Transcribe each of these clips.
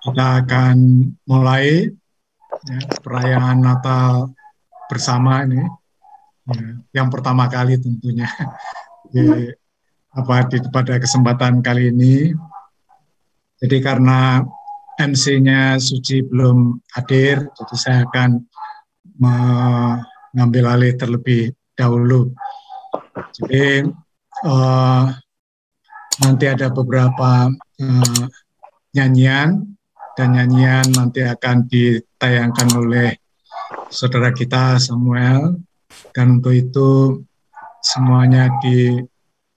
Kita akan mulai ya, perayaan Natal bersama ini, ya, yang pertama kali tentunya pada kesempatan kali ini. Jadi karena MC-nya Suci belum hadir, jadi saya akan mengambil alih terlebih dahulu. Jadi nanti ada beberapa nyanyian, dan nyanyian nanti akan ditayangkan oleh saudara kita Samuel, dan untuk itu semuanya di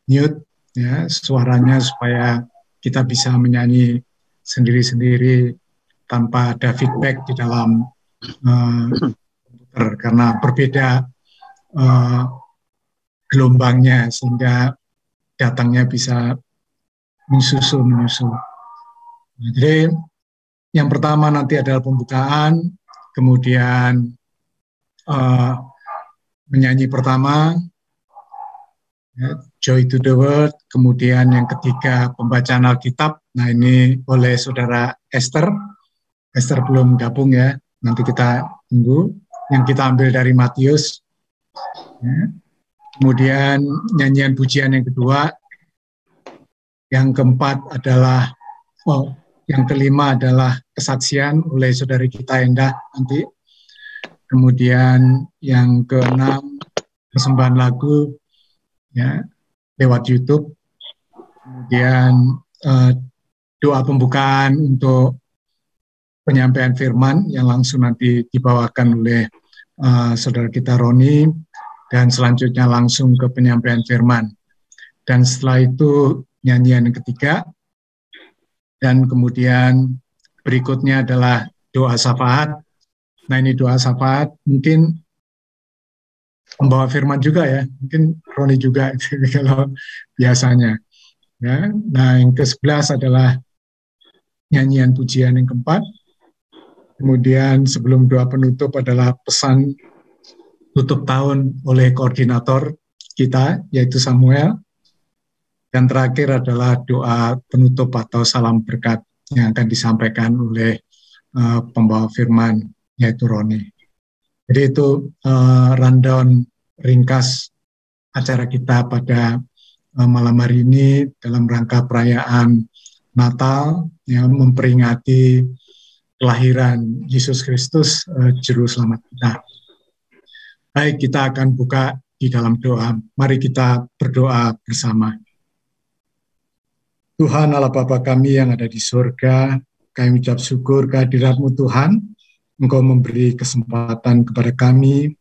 mute ya suaranya supaya kita bisa menyanyi sendiri-sendiri tanpa ada feedback di dalam komputer karena berbeda gelombangnya sehingga datangnya bisa menyusul. Jadi yang pertama nanti adalah pembukaan, kemudian menyanyi pertama, ya, Joy to the World, kemudian yang ketiga pembacaan Alkitab. Nah ini oleh saudara Esther. Esther belum gabung ya, nanti kita tunggu. Yang kita ambil dari Matius. Ya. Kemudian nyanyian pujian yang kedua. Yang keempat adalah, yang kelima adalah kesaksian oleh saudari kita Endah nanti. Kemudian yang keenam persembahan lagu ya lewat YouTube. Kemudian doa pembukaan untuk penyampaian firman yang langsung nanti dibawakan oleh saudara kita Roni, dan selanjutnya langsung ke penyampaian firman. Dan setelah itu nyanyian yang ketiga, dan kemudian berikutnya adalah doa syafaat. Nah ini doa syafaat mungkin membawa firman juga ya, mungkin Roni juga kalau biasanya. Ya. Nah yang ke-11 adalah nyanyian pujian yang keempat. Kemudian sebelum doa penutup adalah pesan tutup tahun oleh koordinator kita, yaitu Samuel. Dan terakhir adalah doa penutup atau salam berkat yang akan disampaikan oleh pembawa firman, yaitu Roni. Jadi itu rundown ringkas acara kita pada malam hari ini dalam rangka perayaan Natal yang memperingati kelahiran Yesus Kristus, Juru Selamat kita. Baik, kita akan buka di dalam doa. Mari kita berdoa bersama. Tuhan Allah Bapa kami yang ada di surga, kami ucap syukur kehadirat-Mu Tuhan. Engkau memberi kesempatan kepada kami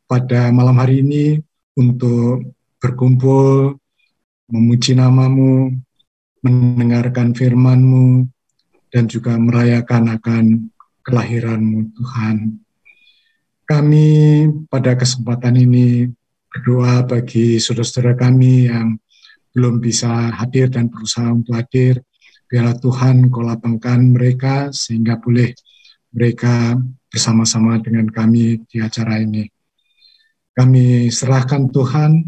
pada malam hari ini untuk berkumpul, memuji nama-Mu, mendengarkan firman-Mu, dan juga merayakan akan kelahiran-Mu Tuhan. Kami pada kesempatan ini berdoa bagi saudara-saudara kami yang belum bisa hadir dan berusaha untuk hadir. Biarlah Tuhan Kau lapangkan mereka sehingga boleh mereka bersama-sama dengan kami di acara ini. Kami serahkan Tuhan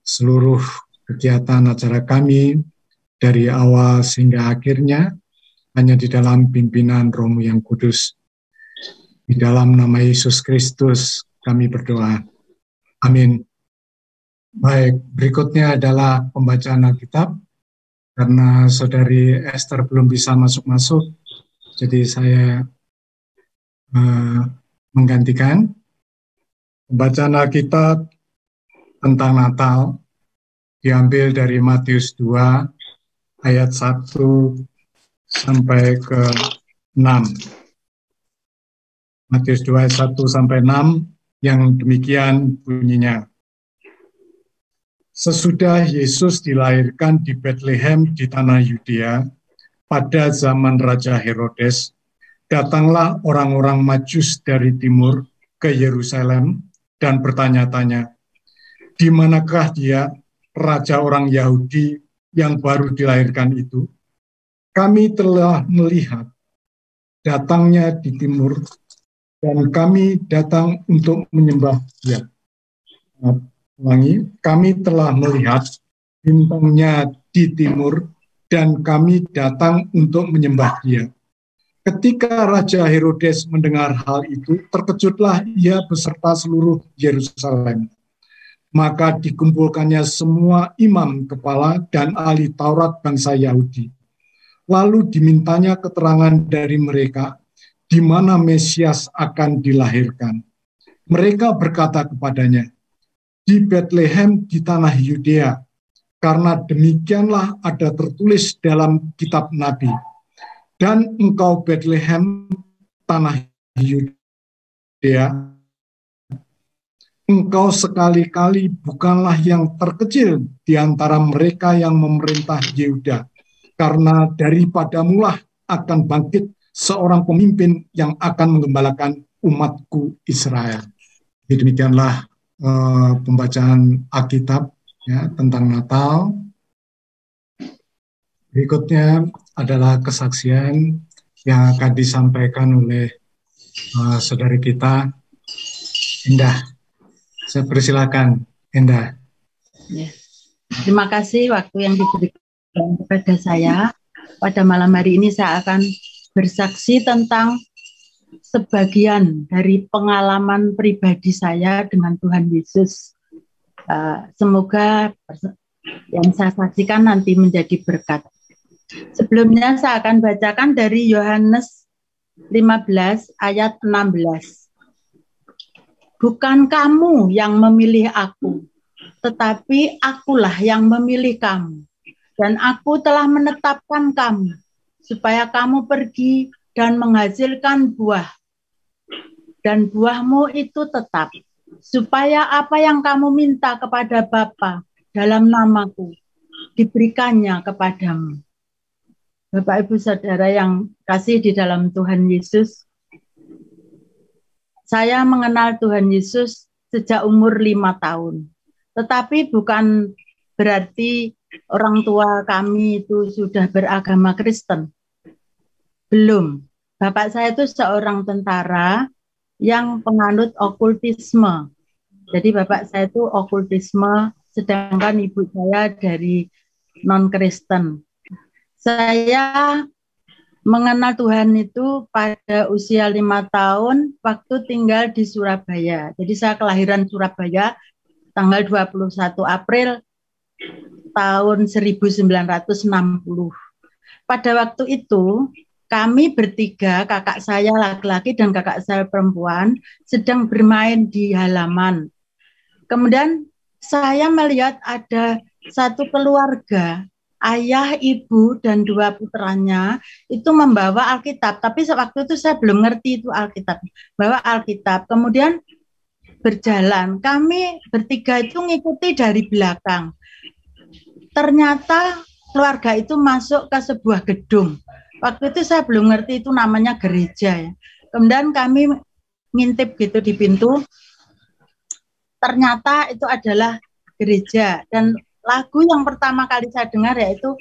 seluruh kegiatan acara kami dari awal sehingga akhirnya hanya di dalam pimpinan Roh-Mu yang kudus. Di dalam nama Yesus Kristus kami berdoa. Amin. Baik, berikutnya adalah pembacaan Alkitab. Karena saudari Esther belum bisa masuk-masuk, jadi saya menggantikan. Pembacaan Alkitab tentang Natal diambil dari Matius 2 ayat 1 sampai ke 6. Matius 2 ayat 1 sampai 6 yang demikian bunyinya. Sesudah Yesus dilahirkan di Bethlehem di tanah Yudea pada zaman Raja Herodes, datanglah orang-orang Majus dari timur ke Yerusalem dan bertanya-tanya, di manakah dia, raja orang Yahudi yang baru dilahirkan itu? Kami telah melihat datangnya di timur, dan kami datang untuk menyembah dia. Kami telah melihat bintangnya di timur dan kami datang untuk menyembah Dia. Ketika Raja Herodes mendengar hal itu, terkejutlah ia beserta seluruh Yerusalem. Maka dikumpulkannya semua imam kepala dan ahli Taurat bangsa Yahudi. Lalu dimintanya keterangan dari mereka di mana Mesias akan dilahirkan. Mereka berkata kepadanya, di Bethlehem di tanah Yudea, karena demikianlah ada tertulis dalam kitab Nabi. Dan engkau Bethlehem, tanah Yudea, engkau sekali-kali bukanlah yang terkecil di antara mereka yang memerintah Yehuda, karena daripadamulah akan bangkit seorang pemimpin yang akan menggembalakan umatku Israel. Jadi demikianlah pembacaan Alkitab ya, tentang Natal. Berikutnya adalah kesaksian yang akan disampaikan oleh saudari kita, Indah. Saya persilakan, Indah. Ya. Terima kasih waktu yang diberikan kepada saya. Pada malam hari ini saya akan bersaksi tentang sebagian dari pengalaman pribadi saya dengan Tuhan Yesus. Semoga yang saya saksikan nanti menjadi berkat. Sebelumnya saya akan bacakan dari Yohanes 15 ayat 16. Bukan kamu yang memilih aku, tetapi akulah yang memilih kamu. Dan aku telah menetapkan kamu, supaya kamu pergi dan menghasilkan buah. Dan buahmu itu tetap, supaya apa yang kamu minta kepada Bapa dalam namaku, diberikannya kepadamu. Bapak, Ibu, Saudara yang kasih di dalam Tuhan Yesus, saya mengenal Tuhan Yesus sejak umur 5 tahun. Tetapi bukan berarti orang tua kami itu sudah beragama Kristen. Belum. Bapak saya itu seorang tentara yang penganut okultisme. Jadi bapak saya itu okultisme, sedangkan ibu saya dari non-Kristen. Saya mengenal Tuhan itu pada usia 5 tahun waktu tinggal di Surabaya. Jadi saya kelahiran Surabaya tanggal 21 April tahun 1960. Pada waktu itu kami bertiga, kakak saya laki-laki dan kakak saya perempuan, sedang bermain di halaman. Kemudian saya melihat ada satu keluarga, ayah, ibu, dan 2 putranya itu membawa Alkitab. Tapi waktu itu saya belum ngerti itu Alkitab. Bawa Alkitab. Kemudian berjalan. Kami bertiga itu ngikuti dari belakang. Ternyata keluarga itu masuk ke sebuah gedung. Waktu itu saya belum ngerti itu namanya gereja ya. Kemudian kami ngintip gitu di pintu. Ternyata itu adalah gereja. Dan lagu yang pertama kali saya dengar yaitu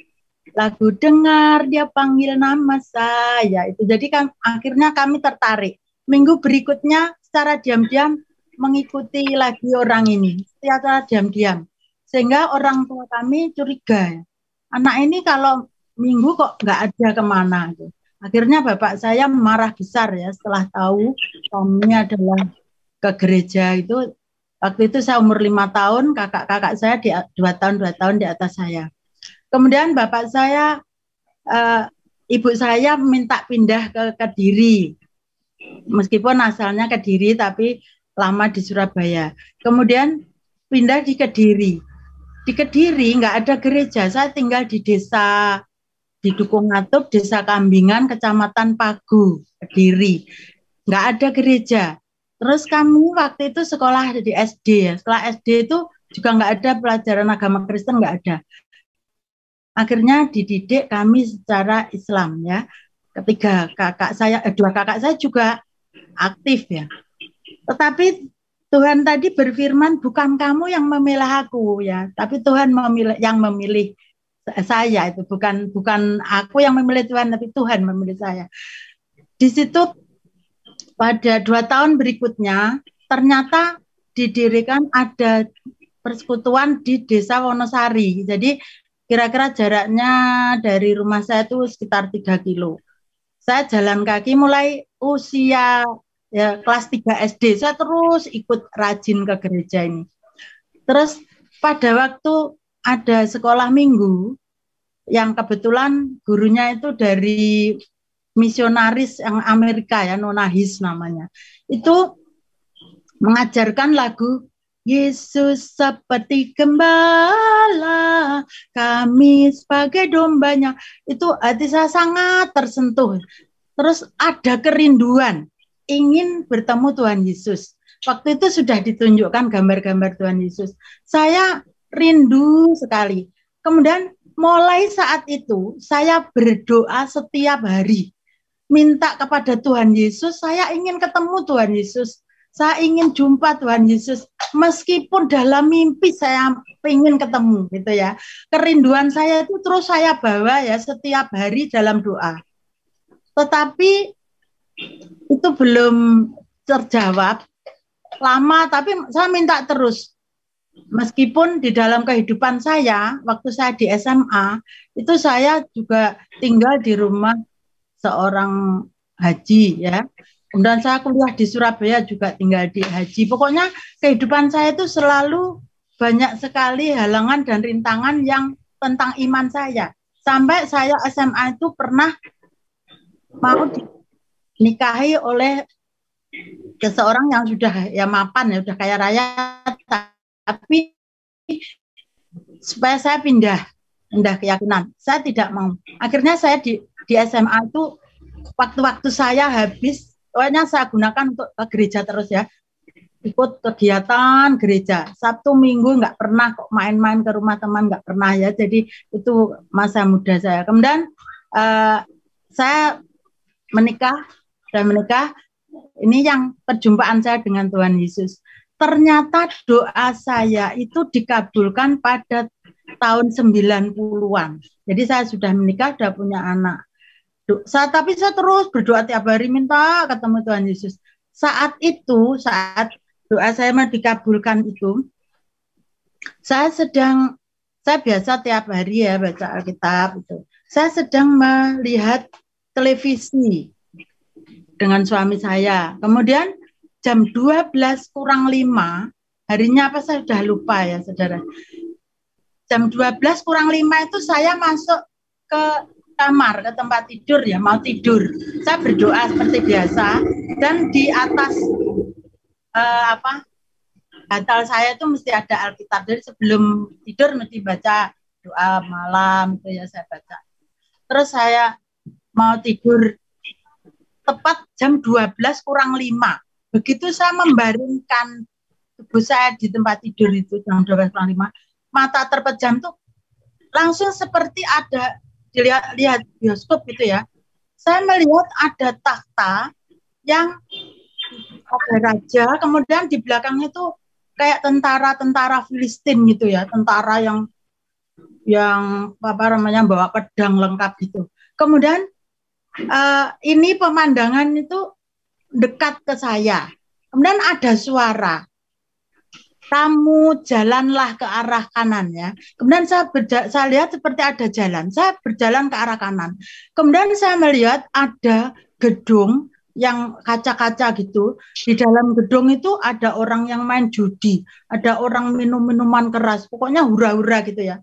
lagu Dengar Dia Panggil Nama Saya. Itu jadi kan akhirnya kami tertarik. Minggu berikutnya secara diam-diam mengikuti lagi orang ini. Secara diam-diam. Sehingga orang tua kami curiga. Anak ini kalau minggu kok nggak ada kemana. Akhirnya bapak saya marah besar ya setelah tahu kami adalah ke gereja itu. Waktu itu saya umur 5 tahun, kakak-kakak saya 2 tahun di atas saya. Kemudian bapak saya, ibu saya minta pindah ke Kediri. Meskipun asalnya Kediri, tapi lama di Surabaya. Kemudian pindah di Kediri. Di Kediri nggak ada gereja, saya tinggal di desa, di Dukung Ngatup, desa Kambingan, Kecamatan Pagu, Kediri. Nggak ada gereja. Terus kami waktu itu sekolah di SD ya. Sekolah SD itu juga nggak ada pelajaran agama Kristen, nggak ada. Akhirnya dididik kami secara Islam ya. Ketiga kakak saya, 2 kakak saya juga aktif ya. Tetapi Tuhan tadi berfirman bukan kamu yang memilih aku ya, tapi Tuhan yang memilih saya itu bukan aku yang memilih Tuhan, tapi Tuhan memilih saya. Di situ pada 2 tahun berikutnya, ternyata didirikan ada persekutuan di Desa Wonosari. Jadi kira-kira jaraknya dari rumah saya itu sekitar 3 kilo. Saya jalan kaki mulai usia ya kelas 3 SD. Saya terus ikut rajin ke gereja ini. Terus pada waktu ada sekolah minggu yang kebetulan gurunya itu dari misionaris yang Amerika ya, Nona His namanya. Itu mengajarkan lagu Yesus seperti gembala, kami sebagai dombanya. Itu hati saya sangat tersentuh. Terus ada kerinduan, ingin bertemu Tuhan Yesus. Waktu itu sudah ditunjukkan gambar-gambar Tuhan Yesus. Saya rindu sekali. Kemudian mulai saat itu, saya berdoa setiap hari. Minta kepada Tuhan Yesus, saya ingin ketemu Tuhan Yesus. Saya ingin jumpa Tuhan Yesus, meskipun dalam mimpi saya ingin ketemu, gitu ya. Kerinduan saya itu terus saya bawa ya setiap hari dalam doa. Tetapi itu belum terjawab lama, tapi saya minta terus. Meskipun di dalam kehidupan saya, waktu saya di SMA, itu saya juga tinggal di rumah seorang haji ya. Kemudian saya kuliah di Surabaya juga tinggal di haji. Pokoknya kehidupan saya itu selalu banyak sekali halangan dan rintangan yang tentang iman saya. Sampai saya SMA itu pernah mau dinikahi oleh seseorang yang sudah ya mapan ya, sudah kaya raya, tapi supaya saya pindah keyakinan, saya tidak mau. Akhirnya saya di SMA itu waktu-waktu saya habis, pokoknya saya gunakan untuk ke gereja terus ya, ikut kegiatan gereja. Sabtu Minggu nggak pernah kok main-main ke rumah teman, nggak pernah ya. Jadi itu masa muda saya. Kemudian saya menikah. Ini yang perjumpaan saya dengan Tuhan Yesus. Ternyata doa saya itu dikabulkan pada tahun 90-an. Jadi saya sudah menikah, sudah punya anak. Tapi saya terus berdoa tiap hari, minta ketemu Tuhan Yesus. Saat doa saya mau dikabulkan itu, saya biasa tiap hari ya baca Alkitab itu. Saya sedang melihat televisi dengan suami saya. Kemudian jam 12:05, harinya apa saya sudah lupa ya saudara. Jam 12:05 itu saya masuk ke kamar, ke tempat tidur ya, mau tidur. Saya berdoa seperti biasa, dan di atas bantal saya itu mesti ada Alkitab. Jadi sebelum tidur mesti baca doa malam itu ya, saya baca. Terus saya mau tidur tepat jam 12:05. Begitu saya membaringkan tubuh saya di tempat tidur itu jam 12:05, mata terpejam tuh langsung seperti ada lihat bioskop gitu ya. Saya melihat ada takhta yang ada raja, kemudian di belakangnya itu kayak tentara Filistin gitu ya, tentara yang bawa pedang lengkap gitu. Kemudian ini pemandangan itu dekat ke saya. Kemudian ada suara, kamu jalanlah ke arah kanan ya. Kemudian saya lihat seperti ada jalan. Saya berjalan ke arah kanan. Kemudian saya melihat ada gedung yang kaca-kaca gitu. Di dalam gedung itu ada orang yang main judi, ada orang minum minuman keras. Pokoknya hura-hura gitu ya.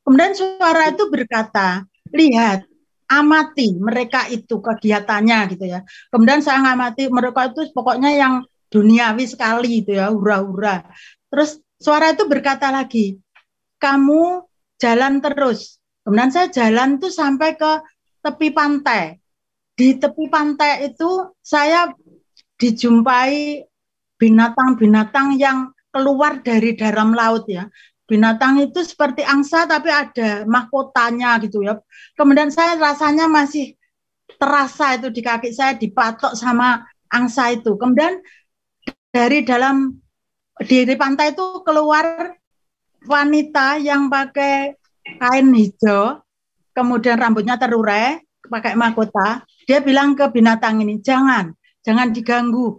Kemudian suara itu berkata, lihat, amati mereka itu kegiatannya gitu ya. Kemudian saya ngamati mereka itu pokoknya yang duniawi sekali itu ya, hura-hura. Terus suara itu berkata lagi, kamu jalan terus. Kemudian saya jalan tuh sampai ke tepi pantai. Di tepi pantai itu saya dijumpai binatang-binatang yang keluar dari dalam laut ya. Binatang itu seperti angsa tapi ada mahkotanya gitu ya. Kemudian saya rasanya masih terasa itu di kaki saya dipatok sama angsa itu. Kemudian dari pantai itu keluar wanita yang pakai kain hijau, kemudian rambutnya terurai, pakai mahkota. Dia bilang ke binatang ini, jangan diganggu,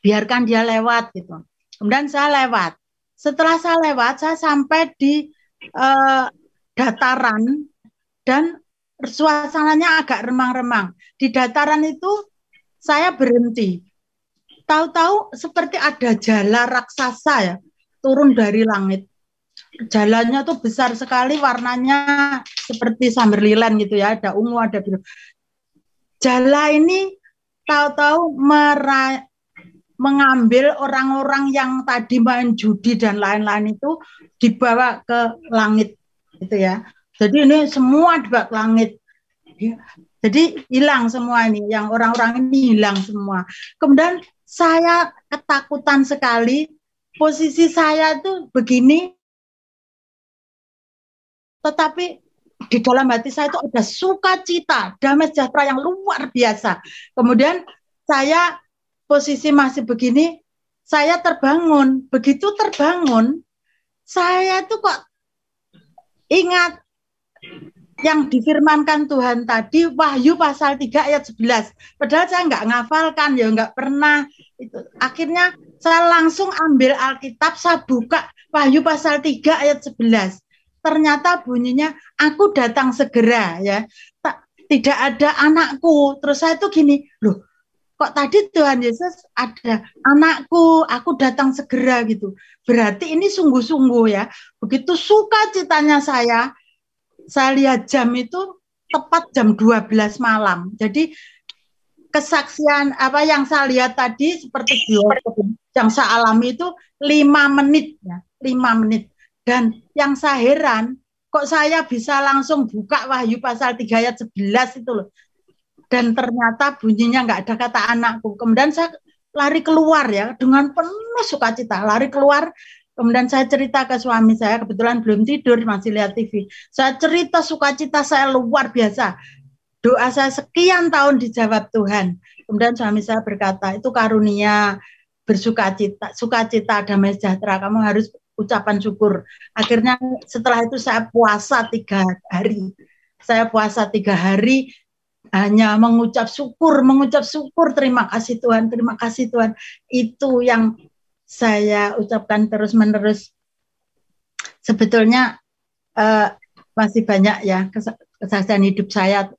biarkan dia lewat gitu. Kemudian saya lewat. Setelah saya lewat, saya sampai di dataran dan suasananya agak remang-remang. Di dataran itu saya berhenti. Tahu-tahu seperti ada jala raksasa ya, turun dari langit. Jalannya tuh besar sekali, warnanya seperti Summerland gitu ya, ada ungu, ada biru. Jala ini tahu-tahu mengambil orang-orang yang tadi main judi dan lain-lain itu dibawa ke langit gitu ya. Jadi ini semua dibawa ke langit. Jadi hilang semua ini, yang orang-orang ini hilang semua. Kemudian saya ketakutan sekali, posisi saya itu begini, tetapi di dalam hati saya itu ada sukacita, damai sejahtera yang luar biasa. Kemudian saya posisi masih begini, saya terbangun. Begitu terbangun, saya tuh kok ingat yang difirmankan Tuhan tadi, Wahyu pasal 3 ayat 11. Padahal saya nggak ngafalkan, ya nggak pernah. Akhirnya saya langsung ambil Alkitab, saya buka Wahyu pasal 3 ayat 11. Ternyata bunyinya, aku datang segera, ya. Tidak ada anakku. Terus saya tuh gini, loh, kok tadi Tuhan Yesus ada anakku, aku datang segera gitu. Berarti ini sungguh-sungguh ya. Begitu sukacitanya saya lihat jam itu tepat jam 12 malam. Jadi kesaksian apa yang saya lihat tadi seperti yang saya alami itu 5 menit ya, 5 menit. Dan yang saya heran, kok saya bisa langsung buka Wahyu pasal 3 ayat 11 itu loh. Dan ternyata bunyinya nggak ada kata anakku. Kemudian saya lari keluar ya, dengan penuh sukacita, lari keluar. Kemudian saya cerita ke suami saya, kebetulan belum tidur, masih lihat TV. Saya cerita sukacita saya luar biasa. Doa saya sekian tahun dijawab Tuhan. Kemudian suami saya berkata, itu karunia bersukacita, sukacita, damai sejahtera. Kamu harus ucapan syukur. Akhirnya setelah itu saya puasa 3 hari. Saya puasa 3 hari hanya mengucap syukur, terima kasih Tuhan, terima kasih Tuhan. Itu yang saya ucapkan terus-menerus. Sebetulnya masih banyak ya kesaksian hidup saya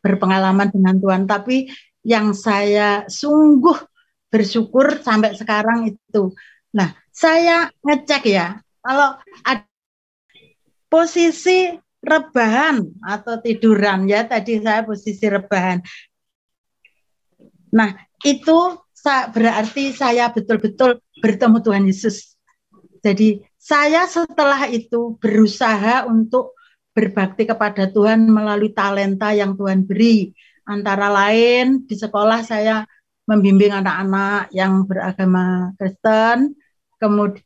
berpengalaman dengan Tuhan, tapi yang saya sungguh bersyukur sampai sekarang itu. Nah, saya ngecek ya, kalau ada posisi rebahan atau tiduran ya, tadi saya posisi rebahan. Nah, itu berarti saya betul-betul bertemu Tuhan Yesus. Jadi saya setelah itu berusaha untuk berbakti kepada Tuhan melalui talenta yang Tuhan beri. Antara lain di sekolah saya membimbing anak-anak yang beragama Kristen, kemudian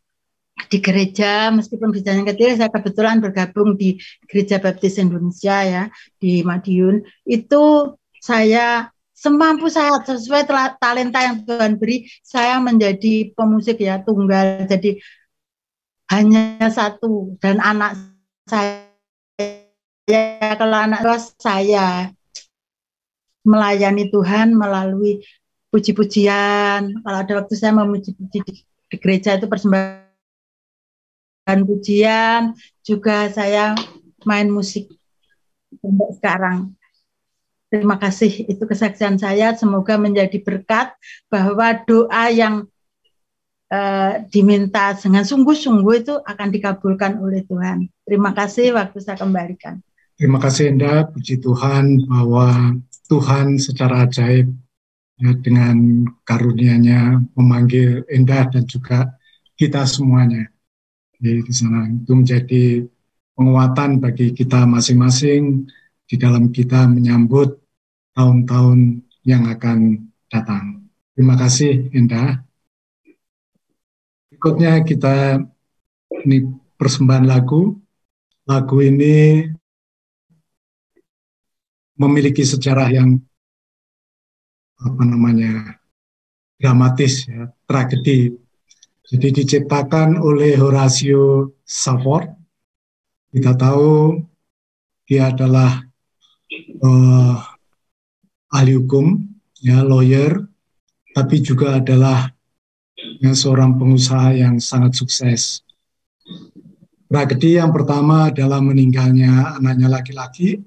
di gereja, meskipun gerejanya kecil, saya kebetulan bergabung di Gereja Baptis Indonesia ya, di Madiun. Itu saya semampu saya, sesuai talenta yang Tuhan beri, saya menjadi pemusik ya, tunggal. Jadi hanya satu, dan anak saya, kalau anak saya melayani Tuhan melalui puji-pujian. Kalau ada waktu saya memuji-puji di gereja itu persembahan pujian, juga saya main musik sampai sekarang. Terima kasih, itu kesaksian saya. Semoga menjadi berkat bahwa doa yang diminta dengan sungguh-sungguh itu akan dikabulkan oleh Tuhan. Terima kasih, waktu saya kembalikan. Terima kasih Enda, puji Tuhan bahwa Tuhan secara ajaib ya, dengan karunia-Nya memanggil Enda dan juga kita semuanya di sana. Itu menjadi penguatan bagi kita masing-masing di dalam kita menyambut tahun-tahun yang akan datang. Terima kasih Enda. Berikutnya kita ini persembahan lagu. Lagu ini memiliki sejarah yang dramatis ya, tragedi. Jadi diciptakan oleh Horatio Spafford. Kita tahu dia adalah ahli hukum, ya, lawyer, tapi juga adalah ya, seorang pengusaha yang sangat sukses. Tragedi yang pertama adalah meninggalnya anaknya laki-laki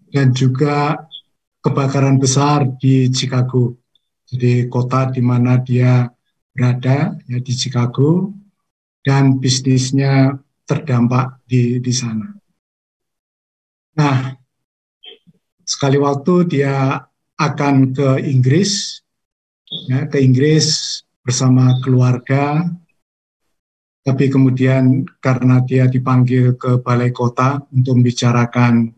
dan juga kebakaran besar di Chicago. Jadi kota di mana dia berada ya di Chicago dan bisnisnya terdampak di sana. Nah, sekali waktu dia akan ke Inggris, ya, ke Inggris bersama keluarga, tapi kemudian karena dia dipanggil ke balai kota untuk membicarakan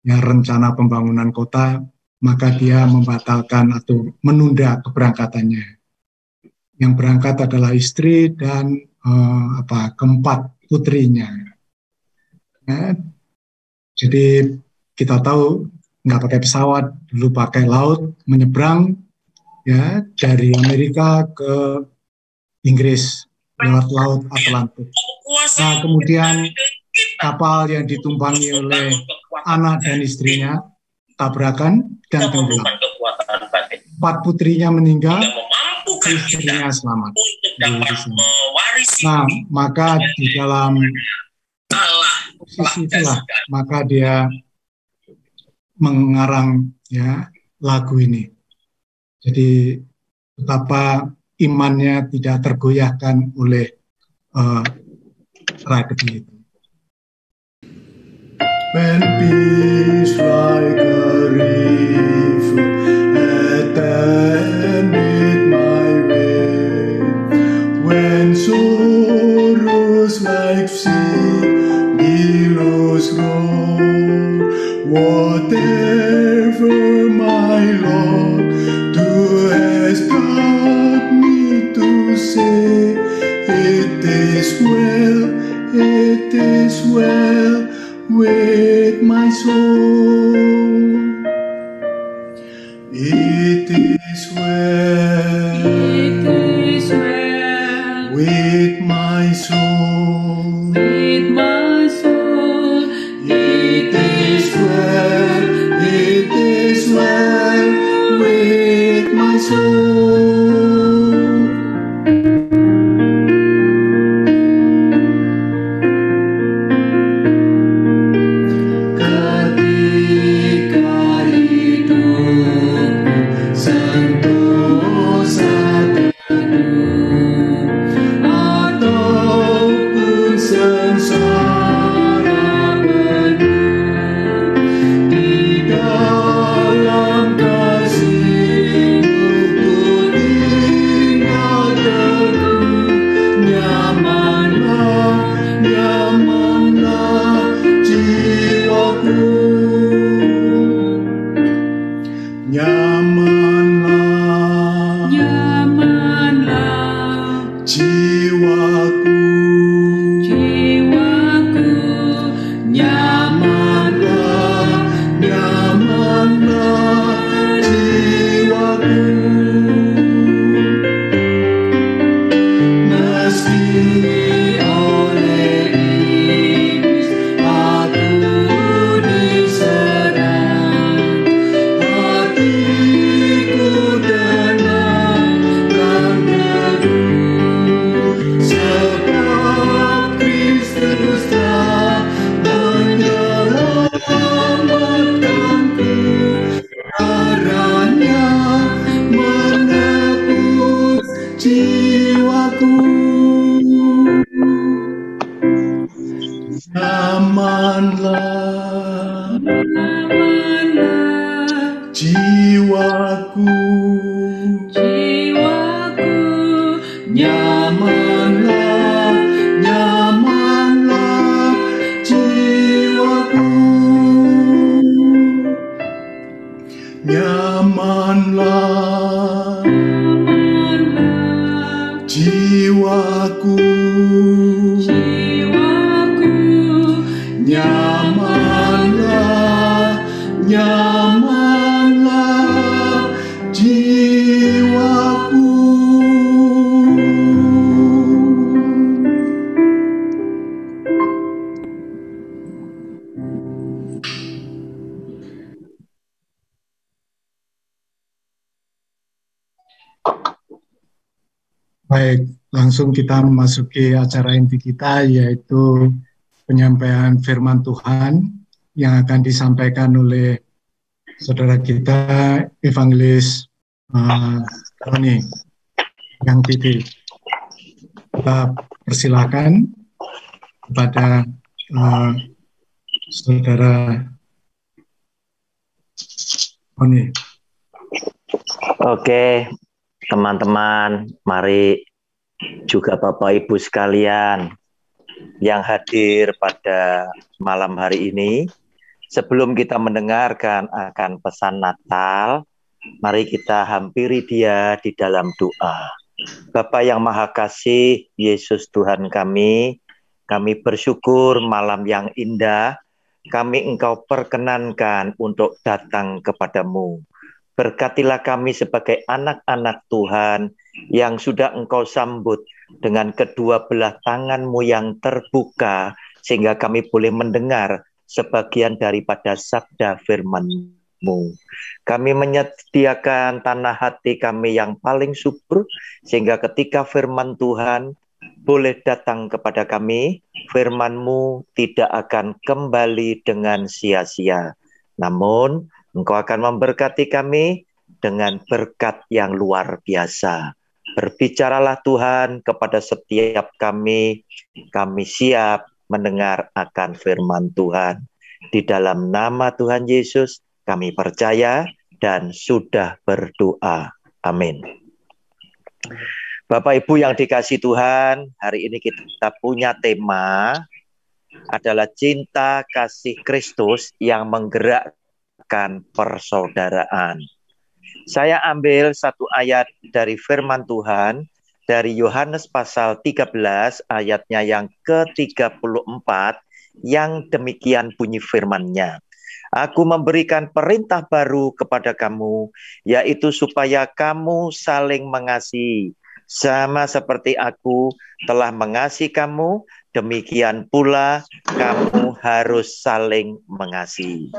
ya, rencana pembangunan kota, maka dia membatalkan atau menunda keberangkatannya. Yang berangkat adalah istri dan keempat putrinya. Ya, jadi kita tahu nggak pakai pesawat, dulu pakai laut, menyeberang ya dari Amerika ke Inggris lewat Laut Atlantik. Nah, kemudian kapal yang ditumpangi oleh anak dan istrinya tabrakan dan tenggelam. 4 putrinya meninggal, istrinya selamat. Nah, maka di dalam posisi itulah, maka dia mengarang ya lagu ini. Jadi betapa imannya tidak tergoyahkan oleh tragedi itu. When peace like a river attended my way, when sorrows like sea billows roll, whatever my Lord do has taught me to say, it is well with my soul. It is well with my soul. With my soul. It is well with my soul. Baik, langsung kita memasuki acara inti kita, yaitu penyampaian firman Tuhan yang akan disampaikan oleh saudara kita, Evangelis Roni yang Titi. Kita persilakan kepada saudara Roni. Oke, teman-teman, mari juga Bapak Ibu sekalian yang hadir pada malam hari ini. Sebelum kita mendengarkan akan pesan Natal, mari kita hampiri Dia di dalam doa. Bapa yang Maha Kasih, Yesus Tuhan kami bersyukur malam yang indah, kami Engkau perkenankan untuk datang kepadamu. Berkatilah kami sebagai anak-anak Tuhan yang sudah Engkau sambut dengan kedua belah tangan-Mu yang terbuka, sehingga kami boleh mendengar sebagian daripada sabda firman-Mu. Kami menyediakan tanah hati kami yang paling subur, sehingga ketika firman Tuhan boleh datang kepada kami, firman-Mu tidak akan kembali dengan sia-sia. Namun, Engkau akan memberkati kami dengan berkat yang luar biasa. Berbicaralah Tuhan kepada setiap kami siap mendengar akan firman Tuhan. Di dalam nama Tuhan Yesus, kami percaya dan sudah berdoa. Amin. Bapak Ibu yang dikasihi Tuhan, hari ini kita punya tema adalah cinta kasih Kristus yang menggerakkan persaudaraan. Saya ambil satu ayat dari firman Tuhan dari Yohanes pasal 13 ayatnya yang ke-34 yang demikian bunyi firman-Nya. Aku memberikan perintah baru kepada kamu, yaitu supaya kamu saling mengasihi. Sama seperti aku telah mengasihi kamu, demikian pula kamu harus saling mengasihi.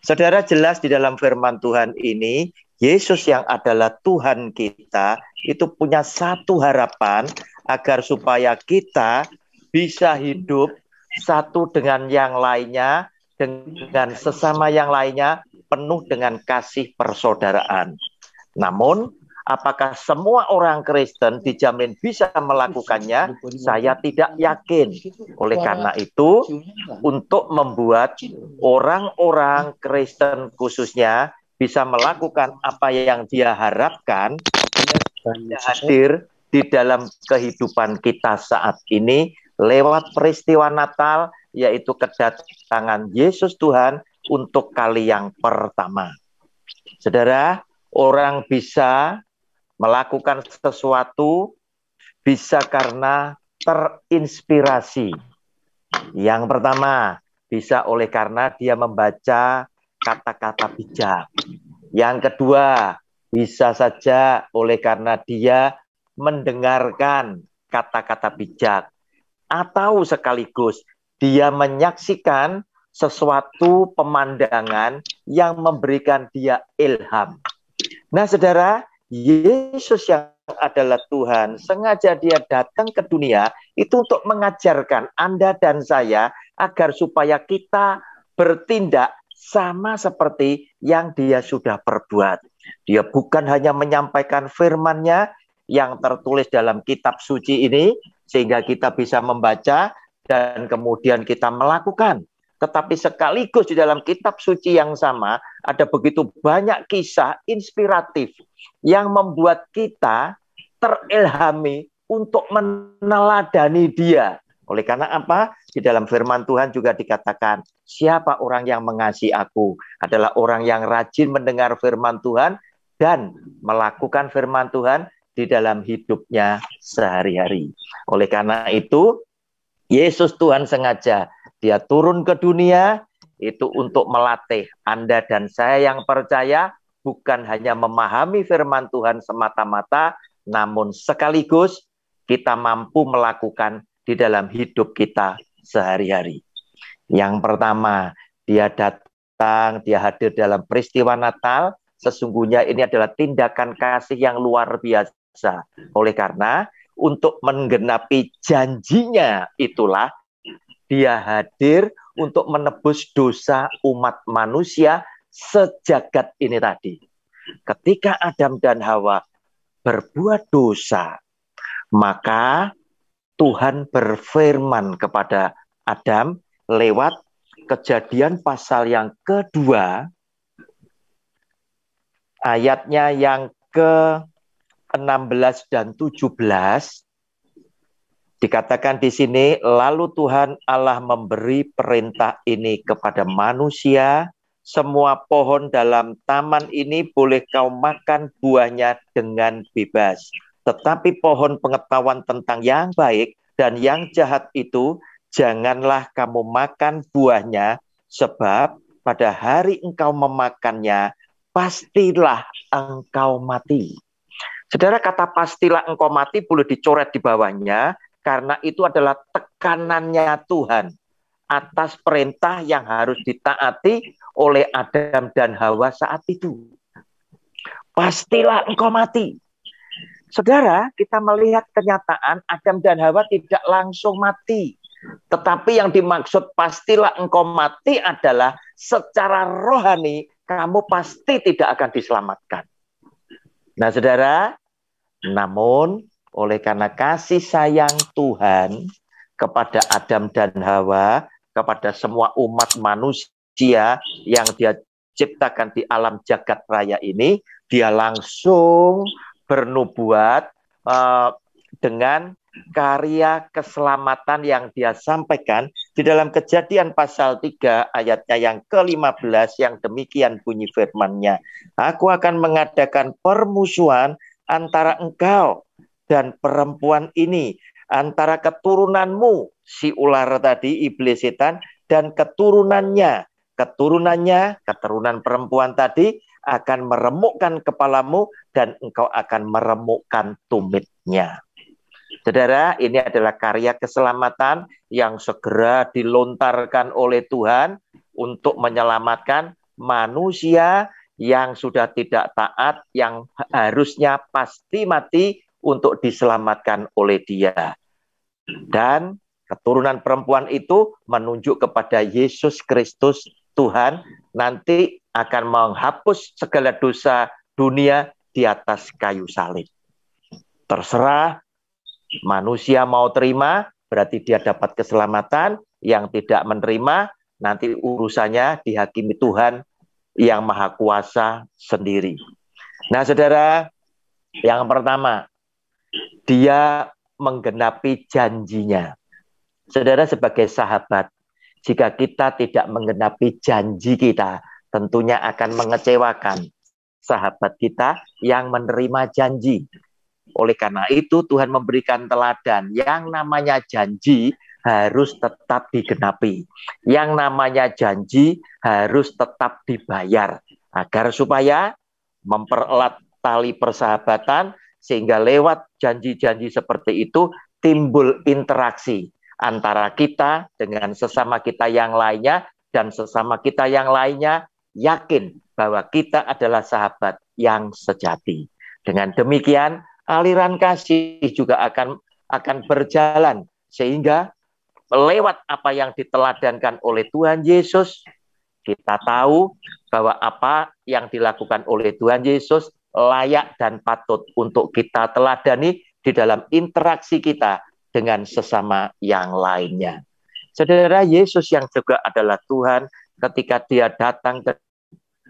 Saudara, jelas di dalam firman Tuhan ini, Yesus yang adalah Tuhan kita, itu punya satu harapan agar supaya kita bisa hidup satu dengan yang lainnya, dengan sesama yang lainnya, penuh dengan kasih persaudaraan. Namun, apakah semua orang Kristen dijamin bisa melakukannya? Saya tidak yakin. Oleh karena itu, untuk membuat orang-orang Kristen khususnya bisa melakukan apa yang dia harapkan, dia hadir di dalam kehidupan kita saat ini lewat peristiwa Natal, yaitu kedatangan Yesus Tuhan untuk kali yang pertama. Saudara, orang bisa melakukan sesuatu bisa karena terinspirasi. Yang pertama, bisa oleh karena dia membaca kata-kata bijak. Yang kedua, bisa saja oleh karena dia mendengarkan kata-kata bijak. Atau sekaligus dia menyaksikan sesuatu pemandangan yang memberikan dia ilham. Nah, saudara, Yesus yang adalah Tuhan, sengaja dia datang ke dunia itu untuk mengajarkan Anda dan saya agar supaya kita bertindak sama seperti yang dia sudah perbuat. Dia bukan hanya menyampaikan firman-Nya yang tertulis dalam kitab suci ini, sehingga kita bisa membaca dan kemudian kita melakukan. Tetapi sekaligus di dalam kitab suci yang sama, ada begitu banyak kisah inspiratif yang membuat kita terilhami untuk meneladani dia. Oleh karena apa? Di dalam firman Tuhan juga dikatakan, siapa orang yang mengasihi aku adalah orang yang rajin mendengar firman Tuhan dan melakukan firman Tuhan di dalam hidupnya sehari-hari. Oleh karena itu, Yesus Tuhan sengaja dia turun ke dunia itu untuk melatih Anda dan saya yang percaya bukan hanya memahami firman Tuhan semata-mata, namun sekaligus kita mampu melakukan di dalam hidup kita sehari-hari. Yang pertama, dia datang, dia hadir dalam peristiwa Natal. Sesungguhnya ini adalah tindakan kasih yang luar biasa. Oleh karena untuk menggenapi janjinya itulah dia hadir untuk menebus dosa umat manusia sejagat ini tadi. Ketika Adam dan Hawa berbuat dosa, maka Tuhan berfirman kepada Adam lewat Kejadian pasal yang kedua, ayatnya yang ke-16 dan 17, dikatakan di sini, lalu Tuhan Allah memberi perintah ini kepada manusia, semua pohon dalam taman ini boleh kau makan buahnya dengan bebas. Tetapi pohon pengetahuan tentang yang baik dan yang jahat itu, janganlah kamu makan buahnya, sebab pada hari engkau memakannya, pastilah engkau mati. Saudara, kata pastilah engkau mati boleh dicoret di bawahnya, karena itu adalah tekanannya Tuhan atas perintah yang harus ditaati oleh Adam dan Hawa saat itu. Pastilah engkau mati. Saudara, kita melihat kenyataan Adam dan Hawa tidak langsung mati. Tetapi yang dimaksud pastilah engkau mati adalah secara rohani kamu pasti tidak akan diselamatkan. Nah saudara, namun oleh karena kasih sayang Tuhan kepada Adam dan Hawa, kepada semua umat manusia yang dia ciptakan di alam jagat raya ini, dia langsung bernubuat dengan karya keselamatan yang dia sampaikan di dalam Kejadian pasal 3 ayatnya yang ke-15 yang demikian bunyi firman-Nya. Aku akan mengadakan permusuhan antara engkau dan perempuan ini, antara keturunanmu, si ular tadi, iblis setan, dan keturunannya. Keturunan perempuan tadi akan meremukkan kepalamu dan engkau akan meremukkan tumitnya. Saudara, ini adalah karya keselamatan yang segera dilontarkan oleh Tuhan untuk menyelamatkan manusia yang sudah tidak taat, yang harusnya pasti mati untuk diselamatkan oleh Dia. Dan keturunan perempuan itu menunjuk kepada Yesus Kristus Tuhan nanti akan menghapus segala dosa dunia di atas kayu salib. Terserah manusia mau terima, berarti dia dapat keselamatan. Yang tidak menerima, nanti urusannya dihakimi Tuhan yang Maha Kuasa sendiri. Nah, saudara, yang pertama, dia menggenapi janjinya. Saudara, sebagai sahabat, jika kita tidak menggenapi janji kita, tentunya akan mengecewakan sahabat kita yang menerima janji. Oleh karena itu Tuhan memberikan teladan, yang namanya janji harus tetap digenapi. Yang namanya janji harus tetap dibayar, agar supaya mempererat tali persahabatan, sehingga lewat janji-janji seperti itu timbul interaksi antara kita dengan sesama kita yang lainnya, dan sesama kita yang lainnya yakin bahwa kita adalah sahabat yang sejati. Dengan demikian aliran kasih juga akan berjalan, sehingga lewat apa yang diteladankan oleh Tuhan Yesus, kita tahu bahwa apa yang dilakukan oleh Tuhan Yesus layak dan patut untuk kita teladani di dalam interaksi kita dengan sesama yang lainnya. Saudara, Yesus yang juga adalah Tuhan, ketika dia datang ke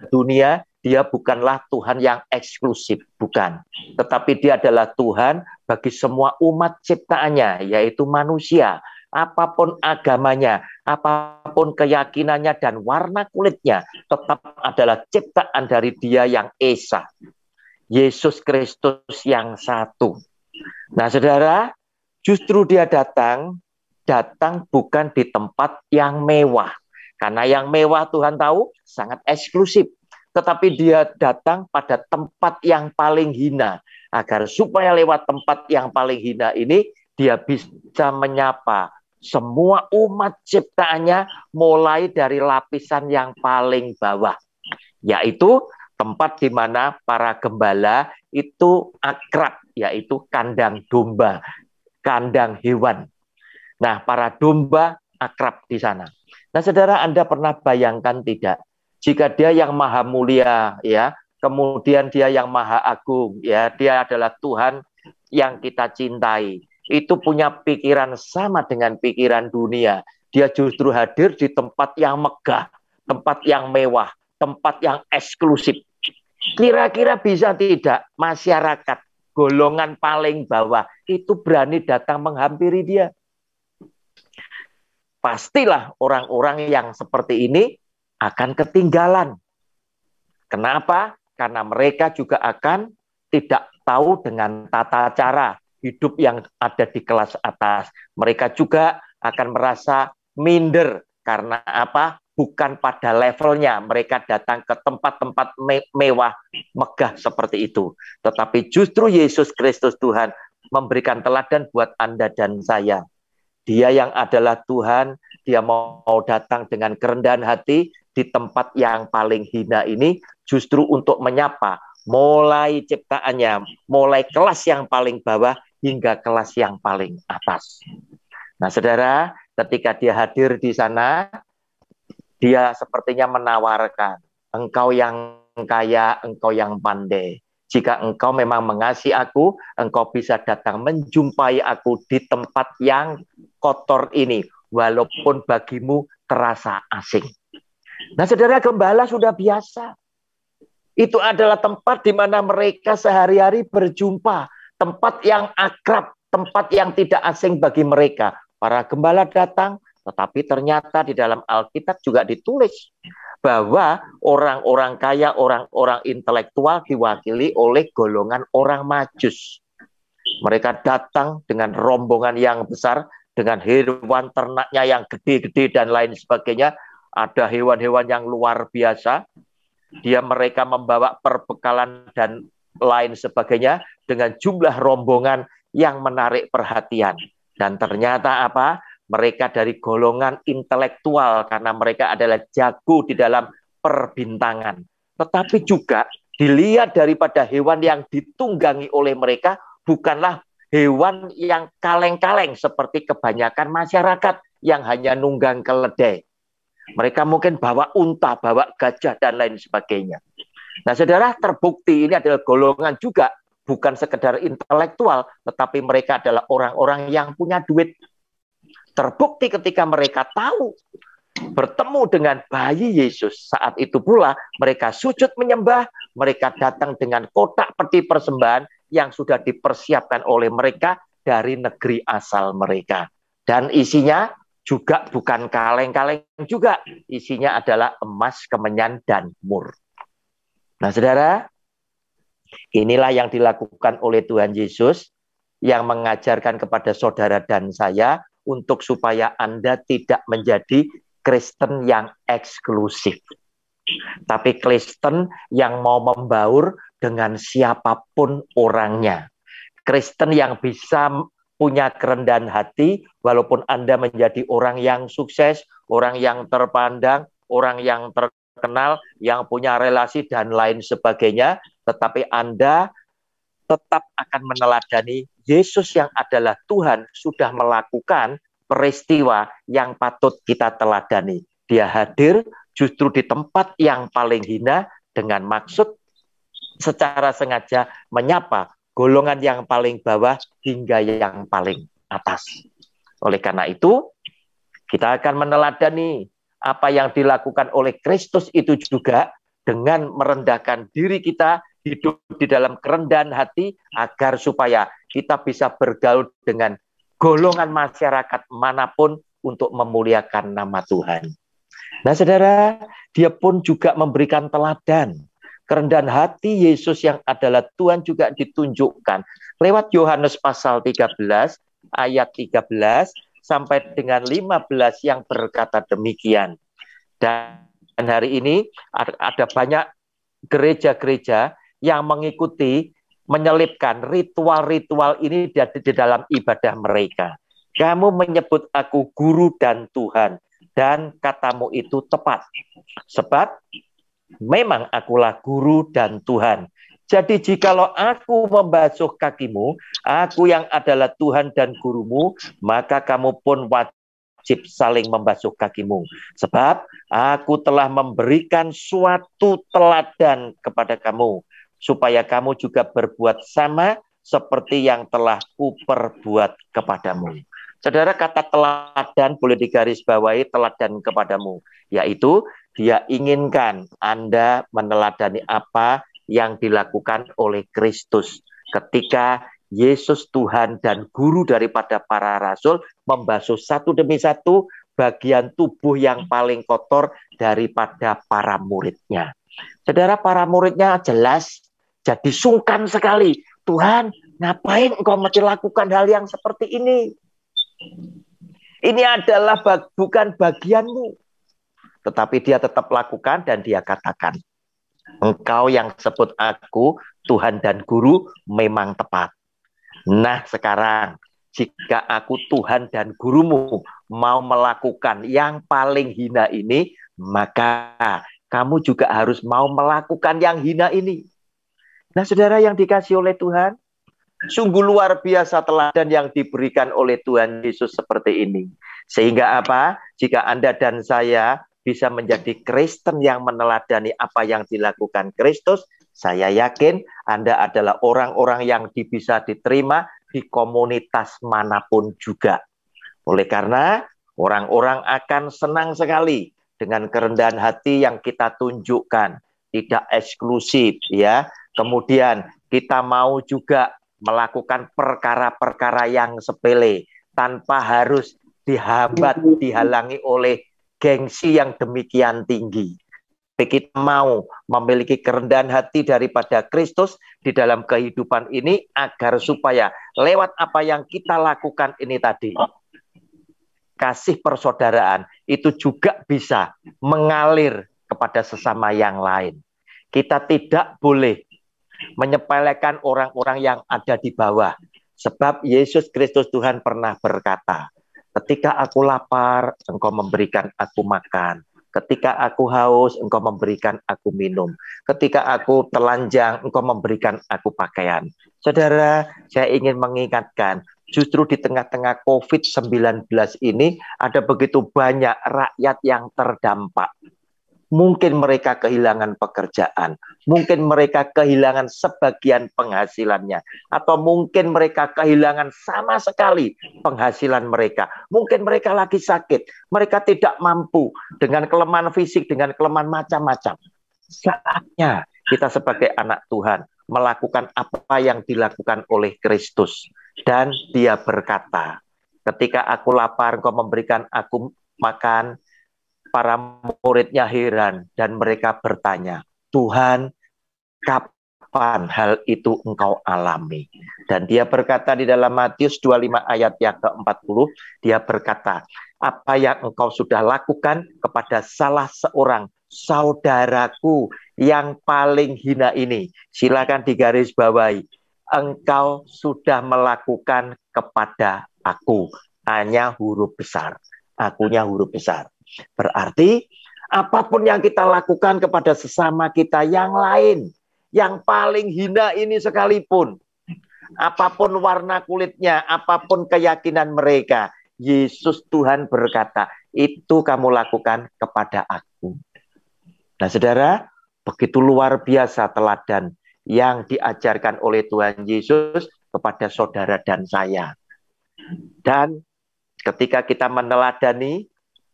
dunia, dia bukanlah Tuhan yang eksklusif, bukan. Tetapi dia adalah Tuhan bagi semua umat ciptaannya, yaitu manusia. Apapun agamanya, apapun keyakinannya dan warna kulitnya, tetap adalah ciptaan dari Dia yang esa. Yesus Kristus yang satu. Nah, saudara, justru dia datang bukan di tempat yang mewah. Karena yang mewah Tuhan tahu sangat eksklusif. Tetapi dia datang pada tempat yang paling hina, agar supaya lewat tempat yang paling hina ini dia bisa menyapa semua umat ciptaannya, mulai dari lapisan yang paling bawah, yaitu tempat di mana para gembala itu akrab, yaitu kandang domba. kandang hewan. Nah, para domba akrab di sana. Nah, saudara, Anda pernah bayangkan tidak? Jika dia yang maha mulia, ya, kemudian dia yang maha agung, ya, dia adalah Tuhan yang kita cintai. Itu punya pikiran sama dengan pikiran dunia. Dia justru hadir di tempat yang megah, tempat yang mewah, tempat yang eksklusif. Kira-kira bisa tidak masyarakat golongan paling bawah itu berani datang menghampiri dia? Pastilah orang-orang yang seperti ini akan ketinggalan. Kenapa? Karena mereka juga akan tidak tahu dengan tata cara hidup yang ada di kelas atas. Mereka juga akan merasa minder. Karena apa? Bukan pada levelnya mereka datang ke tempat-tempat mewah, megah seperti itu. Tetapi justru Yesus Kristus Tuhan memberikan teladan buat Anda dan saya. Dia yang adalah Tuhan, dia mau datang dengan kerendahan hati di tempat yang paling hina ini justru untuk menyapa mulai ciptaannya, mulai kelas yang paling bawah hingga kelas yang paling atas. Nah, saudara, ketika dia hadir di sana, dia sepertinya menawarkan, engkau yang kaya, engkau yang pandai. Jika engkau memang mengasihi aku, engkau bisa datang menjumpai aku di tempat yang kotor ini, walaupun bagimu terasa asing. Nah, saudara, gembala sudah biasa. Itu adalah tempat di mana mereka sehari-hari berjumpa, tempat yang akrab, tempat yang tidak asing bagi mereka. Para gembala datang, tetapi ternyata di dalam Alkitab juga ditulis bahwa orang-orang kaya, orang-orang intelektual diwakili oleh golongan orang Majus. Mereka datang dengan rombongan yang besar, dengan hewan ternaknya yang gede-gede dan lain sebagainya. Ada hewan-hewan yang luar biasa. Mereka membawa perbekalan dan lain sebagainya dengan jumlah rombongan yang menarik perhatian. Dan ternyata apa? Mereka dari golongan intelektual karena mereka adalah jago di dalam perbintangan. Tetapi juga dilihat daripada hewan yang ditunggangi oleh mereka bukanlah hewan yang kaleng-kaleng seperti kebanyakan masyarakat yang hanya nunggang keledai. Mereka mungkin bawa unta, bawa gajah, dan lain sebagainya. Nah, saudara, terbukti ini adalah golongan juga bukan sekedar intelektual, tetapi mereka adalah orang-orang yang punya duit. Terbukti ketika mereka tahu bertemu dengan bayi Yesus. Saat itu pula mereka sujud menyembah, mereka datang dengan kotak peti persembahan yang sudah dipersiapkan oleh mereka dari negeri asal mereka. Dan isinya juga bukan kaleng-kaleng juga, isinya adalah emas, kemenyan, dan mur. Nah, saudara, inilah yang dilakukan oleh Tuhan Yesus yang mengajarkan kepada saudara dan saya untuk supaya Anda tidak menjadi Kristen yang eksklusif. Tapi Kristen yang mau membaur dengan siapapun orangnya. Kristen yang bisa punya kerendahan hati, walaupun Anda menjadi orang yang sukses, orang yang terpandang, orang yang terkenal, yang punya relasi dan lain sebagainya, tetapi Anda tetap akan meneladani Yesus yang adalah Tuhan sudah melakukan peristiwa yang patut kita teladani. Dia hadir justru di tempat yang paling hina dengan maksud secara sengaja menyapa golongan yang paling bawah hingga yang paling atas. Oleh karena itu, kita akan meneladani apa yang dilakukan oleh Kristus itu juga dengan merendahkan diri kita, hidup di dalam kerendahan hati agar supaya kita bisa bergaul dengan golongan masyarakat manapun untuk memuliakan nama Tuhan. Nah, saudara, dia pun juga memberikan teladan. Kerendahan hati Yesus yang adalah Tuhan juga ditunjukkan lewat Yohanes pasal 13 ayat 13 sampai dengan 15 yang berkata demikian. Dan hari ini ada banyak gereja-gereja yang mengikuti, menyelipkan ritual-ritual ini di dalam ibadah mereka. Kamu menyebut aku guru dan Tuhan, dan katamu itu tepat. Sebab memang akulah guru dan Tuhan. Jadi jikalau aku membasuh kakimu, aku yang adalah Tuhan dan gurumu, maka kamu pun wajib saling membasuh kakimu. Sebab aku telah memberikan suatu teladan kepada kamu, supaya kamu juga berbuat sama seperti yang telah kuperbuat kepadamu. Saudara, kata teladan boleh digarisbawahi, teladan kepadamu, yaitu dia inginkan Anda meneladani apa yang dilakukan oleh Kristus ketika Yesus Tuhan dan guru daripada para rasul membasuh satu demi satu bagian tubuh yang paling kotor daripada para muridnya. Saudara, para muridnya jelas jadi sungkan sekali. Tuhan, ngapain engkau mesti lakukan hal yang seperti ini? Ini adalah bukan bagianmu. Tetapi dia tetap lakukan dan dia katakan, engkau yang sebut aku Tuhan dan Guru memang tepat. Nah sekarang, jika aku Tuhan dan Gurumu mau melakukan yang paling hina ini, maka kamu juga harus mau melakukan yang hina ini. Nah saudara yang dikasih oleh Tuhan, sungguh luar biasa teladan yang diberikan oleh Tuhan Yesus seperti ini. Sehingga apa? Jika Anda dan saya bisa menjadi Kristen yang meneladani apa yang dilakukan Kristus, saya yakin Anda adalah orang-orang yang bisa diterima di komunitas manapun juga. Oleh karena orang-orang akan senang sekali dengan kerendahan hati yang kita tunjukkan, tidak eksklusif ya. Kemudian kita mau juga melakukan perkara-perkara yang sepele tanpa harus dihambat, dihalangi oleh gengsi yang demikian tinggi. Kita mau memiliki kerendahan hati daripada Kristus di dalam kehidupan ini agar supaya lewat apa yang kita lakukan ini tadi, kasih persaudaraan itu juga bisa mengalir kepada sesama yang lain. Kita tidak boleh menyepelekan orang-orang yang ada di bawah. Sebab Yesus Kristus Tuhan pernah berkata, ketika aku lapar, engkau memberikan aku makan. Ketika aku haus, engkau memberikan aku minum. Ketika aku telanjang, engkau memberikan aku pakaian. Saudara, saya ingin mengingatkan, justru di tengah-tengah COVID-19 ini, ada begitu banyak rakyat yang terdampak. Mungkin mereka kehilangan pekerjaan, mungkin mereka kehilangan sebagian penghasilannya, atau mungkin mereka kehilangan sama sekali penghasilan mereka. Mungkin mereka lagi sakit, mereka tidak mampu dengan kelemahan fisik, dengan kelemahan macam-macam. Saatnya kita sebagai anak Tuhan melakukan apa yang dilakukan oleh Kristus. Dan dia berkata, ketika aku lapar, engkau memberikan aku makan. Para muridnya heran dan mereka bertanya, Tuhan, kapan hal itu engkau alami? Dan dia berkata di dalam Matius 25 ayat yang ke-40, dia berkata, apa yang engkau sudah lakukan kepada salah seorang saudaraku yang paling hina ini, silakan digarisbawahi, engkau sudah melakukan kepada aku, hanya huruf besar, akunya huruf besar. Berarti apapun yang kita lakukan kepada sesama kita yang lain, yang paling hina ini sekalipun, apapun warna kulitnya, apapun keyakinan mereka, Yesus Tuhan berkata, itu kamu lakukan kepada aku. Nah saudara, begitu luar biasa teladan yang diajarkan oleh Tuhan Yesus kepada saudara dan saya. Dan ketika kita meneladani,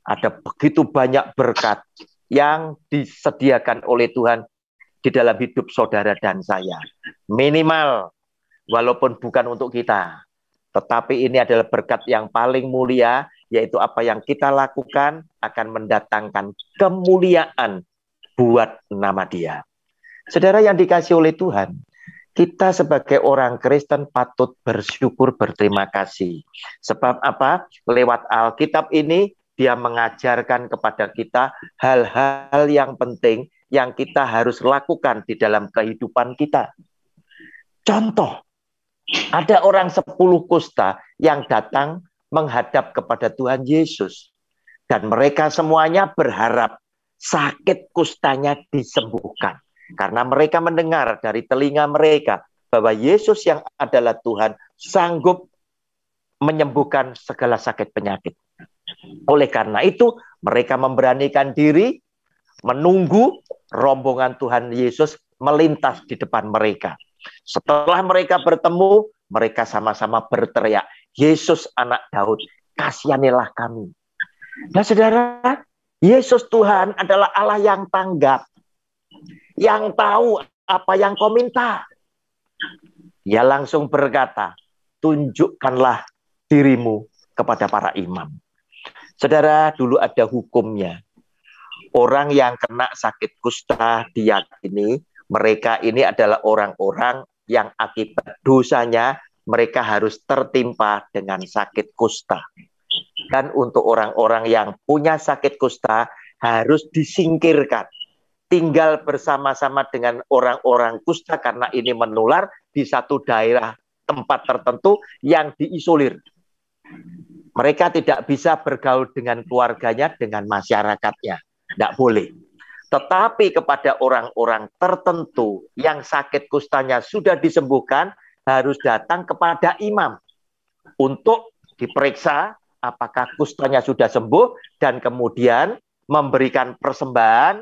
ada begitu banyak berkat yang disediakan oleh Tuhan di dalam hidup saudara dan saya. Minimal, walaupun bukan untuk kita, tetapi ini adalah berkat yang paling mulia, yaitu apa yang kita lakukan akan mendatangkan kemuliaan buat nama Dia. Saudara yang dikasih oleh Tuhan, kita sebagai orang Kristen patut bersyukur, berterima kasih. Sebab apa? Lewat Alkitab ini, Dia mengajarkan kepada kita hal-hal yang penting yang kita harus lakukan di dalam kehidupan kita. Contoh, ada orang 10 kusta yang datang menghadap kepada Tuhan Yesus. Dan mereka semuanya berharap sakit kustanya disembuhkan. Karena mereka mendengar dari telinga mereka bahwa Yesus yang adalah Tuhan sanggup menyembuhkan segala sakit penyakit. Oleh karena itu, mereka memberanikan diri menunggu rombongan Tuhan Yesus melintas di depan mereka. Setelah mereka bertemu, mereka sama-sama berteriak, Yesus anak Daud, kasihanilah kami. Nah saudara, Yesus Tuhan adalah Allah yang tanggap, yang tahu apa yang kau minta. Dia langsung berkata, tunjukkanlah dirimu kepada para imam. Saudara, dulu ada hukumnya. Orang yang kena sakit kusta diyakini mereka ini adalah orang-orang yang akibat dosanya mereka harus tertimpa dengan sakit kusta. Dan untuk orang-orang yang punya sakit kusta harus disingkirkan. Tinggal bersama-sama dengan orang-orang kusta karena ini menular di satu daerah tempat tertentu yang diisolir. Mereka tidak bisa bergaul dengan keluarganya, dengan masyarakatnya. Tidak boleh. Tetapi kepada orang-orang tertentu yang sakit kustanya sudah disembuhkan, harus datang kepada imam untuk diperiksa apakah kustanya sudah sembuh dan kemudian memberikan persembahan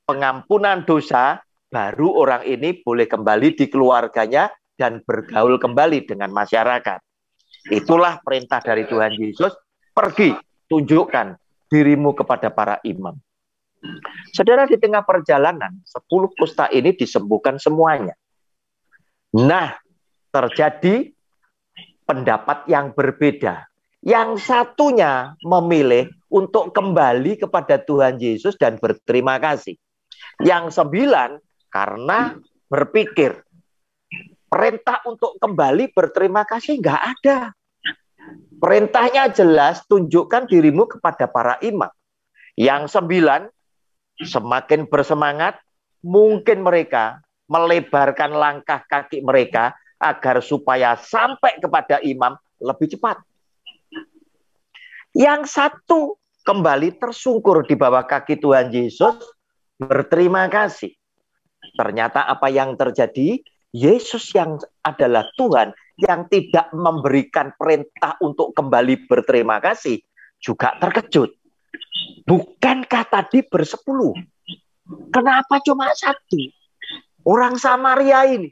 pengampunan dosa, baru orang ini boleh kembali di keluarganya dan bergaul kembali dengan masyarakat. Itulah perintah dari Tuhan Yesus, pergi, tunjukkan dirimu kepada para imam. Saudara, di tengah perjalanan, 10 kusta ini disembuhkan semuanya. Nah, terjadi pendapat yang berbeda. Yang satunya memilih untuk kembali kepada Tuhan Yesus dan berterima kasih. Yang 9 karena berpikir, perintah untuk kembali berterima kasih nggak ada. Perintahnya jelas, tunjukkan dirimu kepada para imam. Yang 9 semakin bersemangat, mungkin mereka melebarkan langkah kaki mereka agar supaya sampai kepada imam lebih cepat. Yang satu kembali tersungkur di bawah kaki Tuhan Yesus, berterima kasih. Ternyata apa yang terjadi? Yesus yang adalah Tuhan yang tidak memberikan perintah untuk kembali berterima kasih juga terkejut. Bukankah tadi bersepuluh? Kenapa cuma 1? Orang Samaria ini.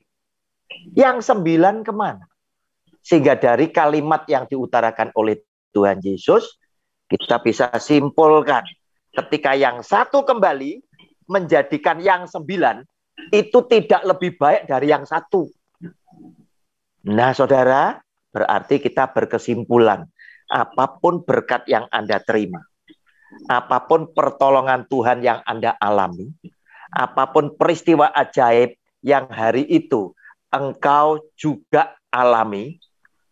Yang 9 kemana? Sehingga dari kalimat yang diutarakan oleh Tuhan Yesus, kita bisa simpulkan. Ketika yang 1 kembali, menjadikan yang 9 itu tidak lebih baik dari yang 1. Nah saudara, berarti kita berkesimpulan. Apapun berkat yang Anda terima, apapun pertolongan Tuhan yang Anda alami, apapun peristiwa ajaib yang hari itu engkau juga alami,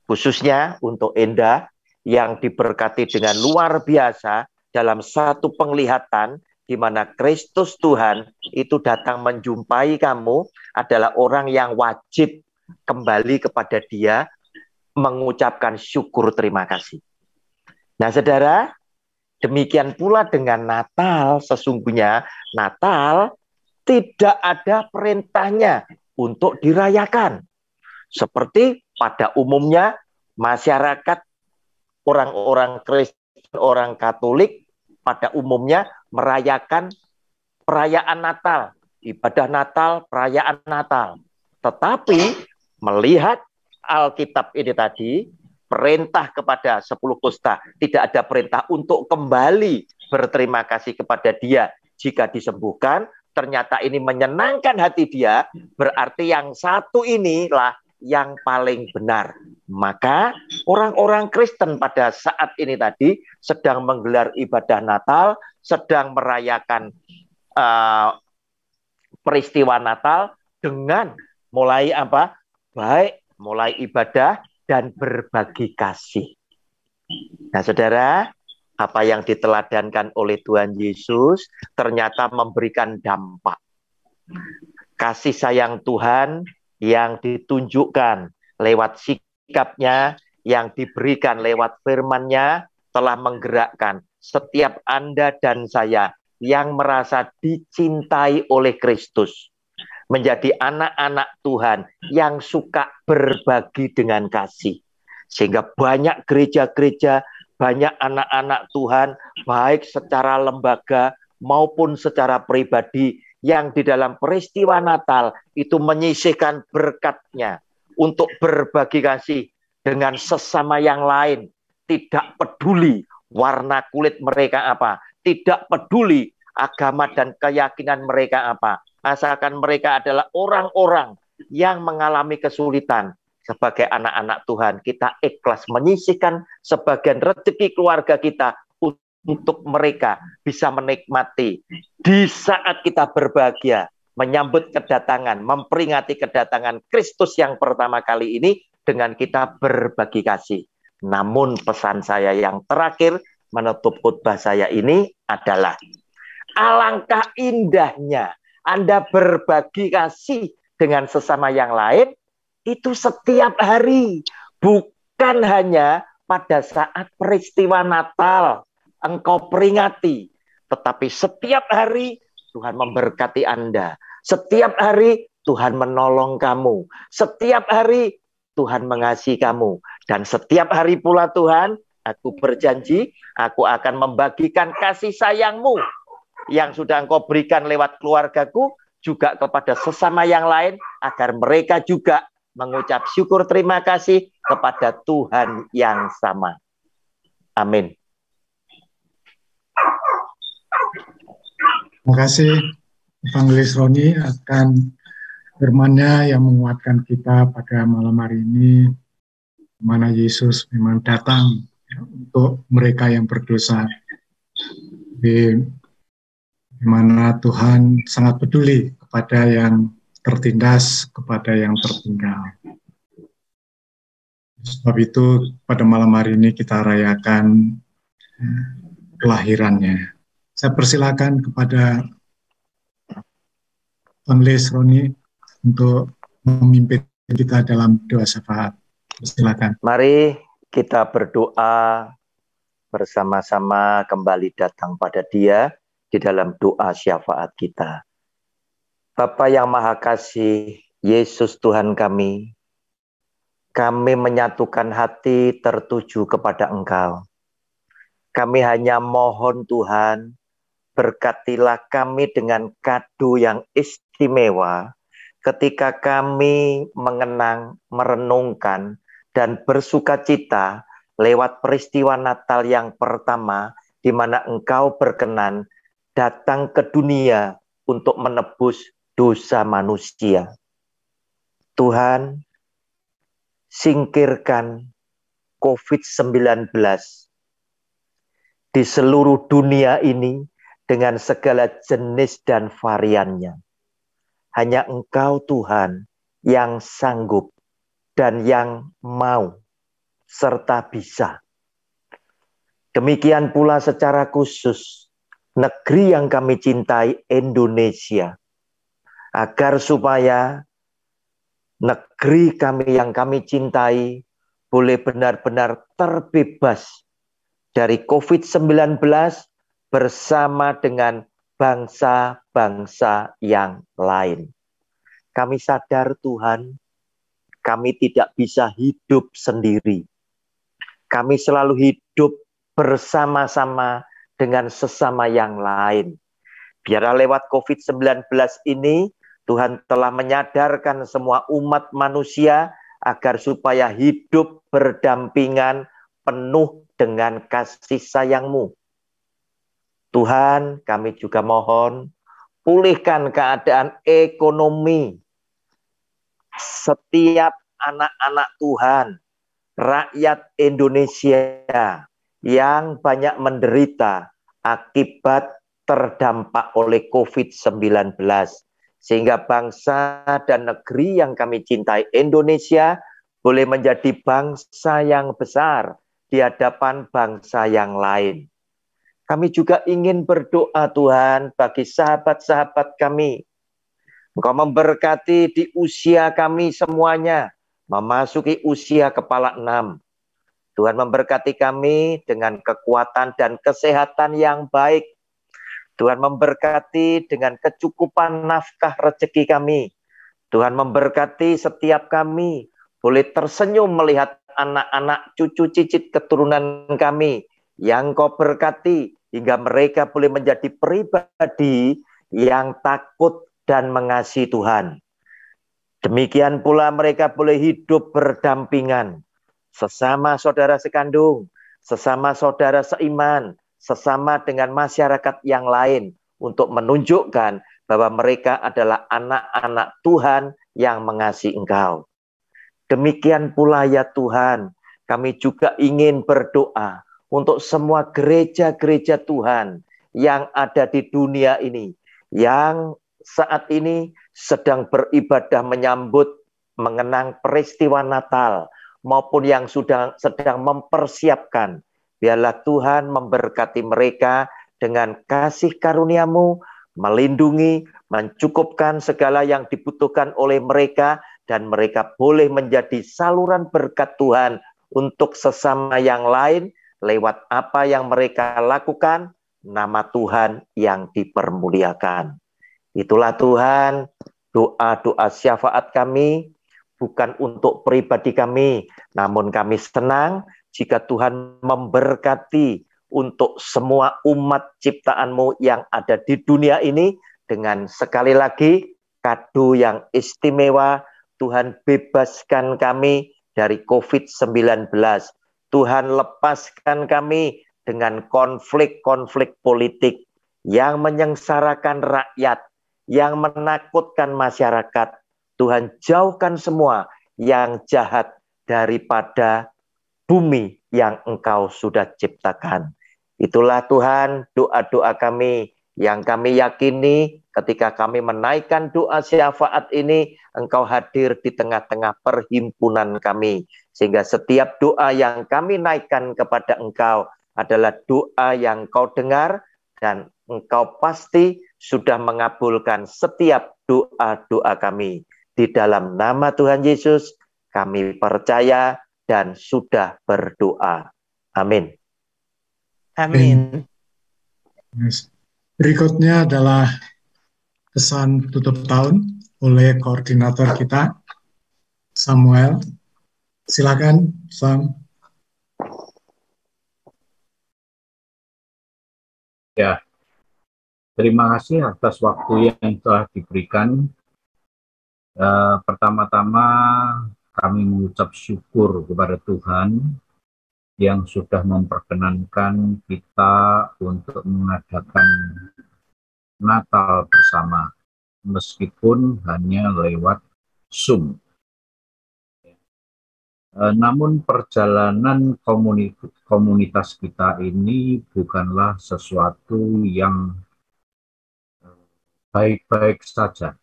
khususnya untuk Enda yang diberkati dengan luar biasa dalam satu penglihatan di mana Kristus Tuhan itu datang menjumpai kamu, adalah orang yang wajib kembali kepada Dia, mengucapkan syukur terima kasih. Nah saudara, demikian pula dengan Natal. Sesungguhnya Natal tidak ada perintahnya untuk dirayakan. Seperti pada umumnya masyarakat orang-orang Kristen, orang Katolik pada umumnya merayakan perayaan Natal, ibadah Natal, perayaan Natal. Tetapi melihat Alkitab ini tadi, perintah kepada 10 kusta, tidak ada perintah untuk kembali berterima kasih kepada Dia jika disembuhkan. Ternyata ini menyenangkan hati Dia, berarti yang 1 inilah yang paling benar. Maka orang-orang Kristen pada saat ini tadi sedang menggelar ibadah Natal, sedang merayakan peristiwa Natal dengan mulai apa? Baik, mulai ibadah dan berbagi kasih. Nah saudara, apa yang diteladankan oleh Tuhan Yesus ternyata memberikan dampak. Kasih sayang Tuhan yang ditunjukkan lewat sikapnya, yang diberikan lewat firman-Nya, telah menggerakkan setiap Anda dan saya yang merasa dicintai oleh Kristus. menjadi anak-anak Tuhan yang suka berbagi dengan kasih. Sehingga banyak gereja-gereja, banyak anak-anak Tuhan, baik secara lembaga maupun secara pribadi, yang di dalam peristiwa Natal itu menyisihkan berkatnya untuk berbagi kasih dengan sesama yang lain. Tidak peduli warna kulit mereka apa, tidak peduli agama dan keyakinan mereka apa, asalkan mereka adalah orang-orang yang mengalami kesulitan. Sebagai anak-anak Tuhan, kita ikhlas menyisihkan sebagian rezeki keluarga kita untuk mereka bisa menikmati di saat kita berbahagia, menyambut kedatangan, memperingati kedatangan Kristus yang pertama kali ini dengan kita berbagi kasih. Namun pesan saya yang terakhir menutup khotbah saya ini adalah alangkah indahnya Anda berbagi kasih dengan sesama yang lain itu setiap hari, bukan hanya pada saat peristiwa Natal engkau peringati, tetapi setiap hari Tuhan memberkati Anda. Setiap hari Tuhan menolong kamu. Setiap hari Tuhan mengasihi kamu. Dan setiap hari pula Tuhan, aku berjanji, aku akan membagikan kasih sayangmu yang sudah engkau berikan lewat keluargaku, juga kepada sesama yang lain, agar mereka juga mengucap syukur terima kasih kepada Tuhan yang sama. Amin. Terima kasih Evangelis Roni akan firman-Nya yang menguatkan kita pada malam hari ini, di mana Yesus memang datang ya, untuk mereka yang berdosa, di mana Tuhan sangat peduli kepada yang tertindas, kepada yang tertinggal. Sebab itu pada malam hari ini kita rayakan kelahirannya. Saya persilakan kepada Evangelis Roni untuk memimpin kita dalam doa syafaat. Silakan. Mari kita berdoa bersama-sama kembali datang pada Dia di dalam doa syafaat kita. Bapa yang Maha Kasih, Yesus Tuhan kami menyatukan hati tertuju kepada Engkau. Kami hanya mohon Tuhan, berkatilah kami dengan kado yang istimewa ketika kami mengenang, merenungkan, dan bersukacita lewat peristiwa Natal yang pertama, di mana Engkau berkenan datang ke dunia untuk menebus dosa manusia. Tuhan, singkirkan COVID-19 di seluruh dunia ini dengan segala jenis dan variannya. Hanya Engkau Tuhan yang sanggup dan yang mau serta bisa. Demikian pula secara khusus negeri yang kami cintai, Indonesia, agar supaya negeri kami yang kami cintai boleh benar-benar terbebas dari COVID-19 bersama dengan bangsa-bangsa yang lain. Kami sadar Tuhan, kami tidak bisa hidup sendiri. Kami selalu hidup bersama-sama dengan sesama yang lain. Biarlah lewat COVID-19 ini, Tuhan telah menyadarkan semua umat manusia agar supaya hidup berdampingan penuh dengan kasih sayang-Mu. Tuhan, kami juga mohon pulihkan keadaan ekonomi setiap anak-anak Tuhan, rakyat Indonesia yang banyak menderita akibat terdampak oleh COVID-19. Sehingga bangsa dan negeri yang kami cintai, Indonesia, boleh menjadi bangsa yang besar di hadapan bangsa yang lain. Kami juga ingin berdoa Tuhan bagi sahabat-sahabat kami. Engkau memberkati di usia kami semuanya, memasuki usia kepala 6. Tuhan memberkati kami dengan kekuatan dan kesehatan yang baik. Tuhan memberkati dengan kecukupan nafkah rezeki kami. Tuhan memberkati setiap kami, boleh tersenyum melihat anak-anak, cucu cicit keturunan kami yang Kau berkati, hingga mereka boleh menjadi pribadi yang takut dan mengasihi Tuhan. Demikian pula mereka boleh hidup berdampingan, sesama saudara sekandung, sesama saudara seiman, sesama dengan masyarakat yang lain, untuk menunjukkan bahwa mereka adalah anak-anak Tuhan yang mengasihi Engkau. Demikian pula ya Tuhan, kami juga ingin berdoa untuk semua gereja-gereja Tuhan yang ada di dunia ini, yang saat ini sedang beribadah menyambut, mengenang peristiwa Natal, maupun yang sedang mempersiapkan. Biarlah Tuhan memberkati mereka dengan kasih karunia-Mu, melindungi, mencukupkan segala yang dibutuhkan oleh mereka, dan mereka boleh menjadi saluran berkat Tuhan untuk sesama yang lain lewat apa yang mereka lakukan, nama Tuhan yang dipermuliakan. Itulah Tuhan, doa-doa syafaat kami, bukan untuk pribadi kami, namun kami senang jika Tuhan memberkati untuk semua umat ciptaan-Mu yang ada di dunia ini, dengan sekali lagi kado yang istimewa. Tuhan bebaskan kami dari COVID-19. Tuhan lepaskan kami dengan konflik-konflik politik yang menyengsarakan rakyat, yang menakutkan masyarakat. Tuhan jauhkan semua yang jahat daripada bumi yang Engkau sudah ciptakan. Itulah Tuhan doa-doa kami yang kami yakini ketika kami menaikkan doa syafaat ini, Engkau hadir di tengah-tengah perhimpunan kami. Sehingga setiap doa yang kami naikkan kepada Engkau adalah doa yang Kau dengar, dan Engkau pasti sudah mengabulkan setiap doa-doa kami. Di dalam nama Tuhan Yesus kami percaya dan sudah berdoa. Amin. Amin. Berikutnya adalah pesan tutup tahun oleh koordinator kita, Samuel. Silakan, Sam. Ya, terima kasih atas waktu yang telah diberikan. Pertama-tama kami mengucap syukur kepada Tuhan yang sudah memperkenankan kita untuk mengadakan Natal bersama, meskipun hanya lewat Zoom. Namun perjalanan komunitas kita ini bukanlah sesuatu yang baik-baik saja.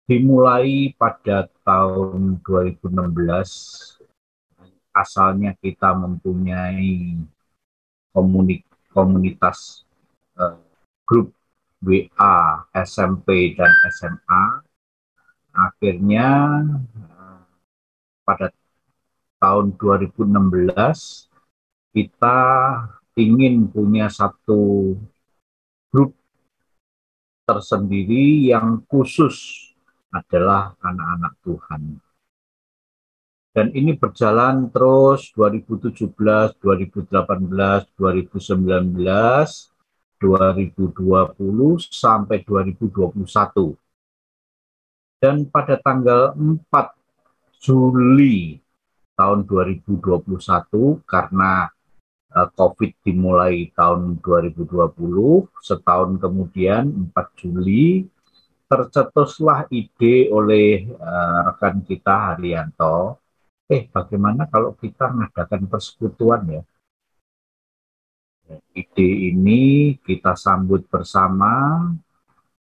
Dimulai pada tahun 2016, asalnya kita mempunyai komunitas grup WA SMP dan SMA. Akhirnya pada tahun 2016 kita ingin punya satu grup tersendiri yang khusus adalah anak-anak Tuhan. Dan ini berjalan terus 2017, 2018, 2019, 2020 sampai 2021. Dan pada tanggal 4 Juli tahun 2021, karena COVID dimulai tahun 2020, setahun kemudian 4 Juli, tercetuslah ide oleh rekan kita Haryanto, bagaimana kalau kita mengadakan persekutuan ya? Ide ini kita sambut bersama,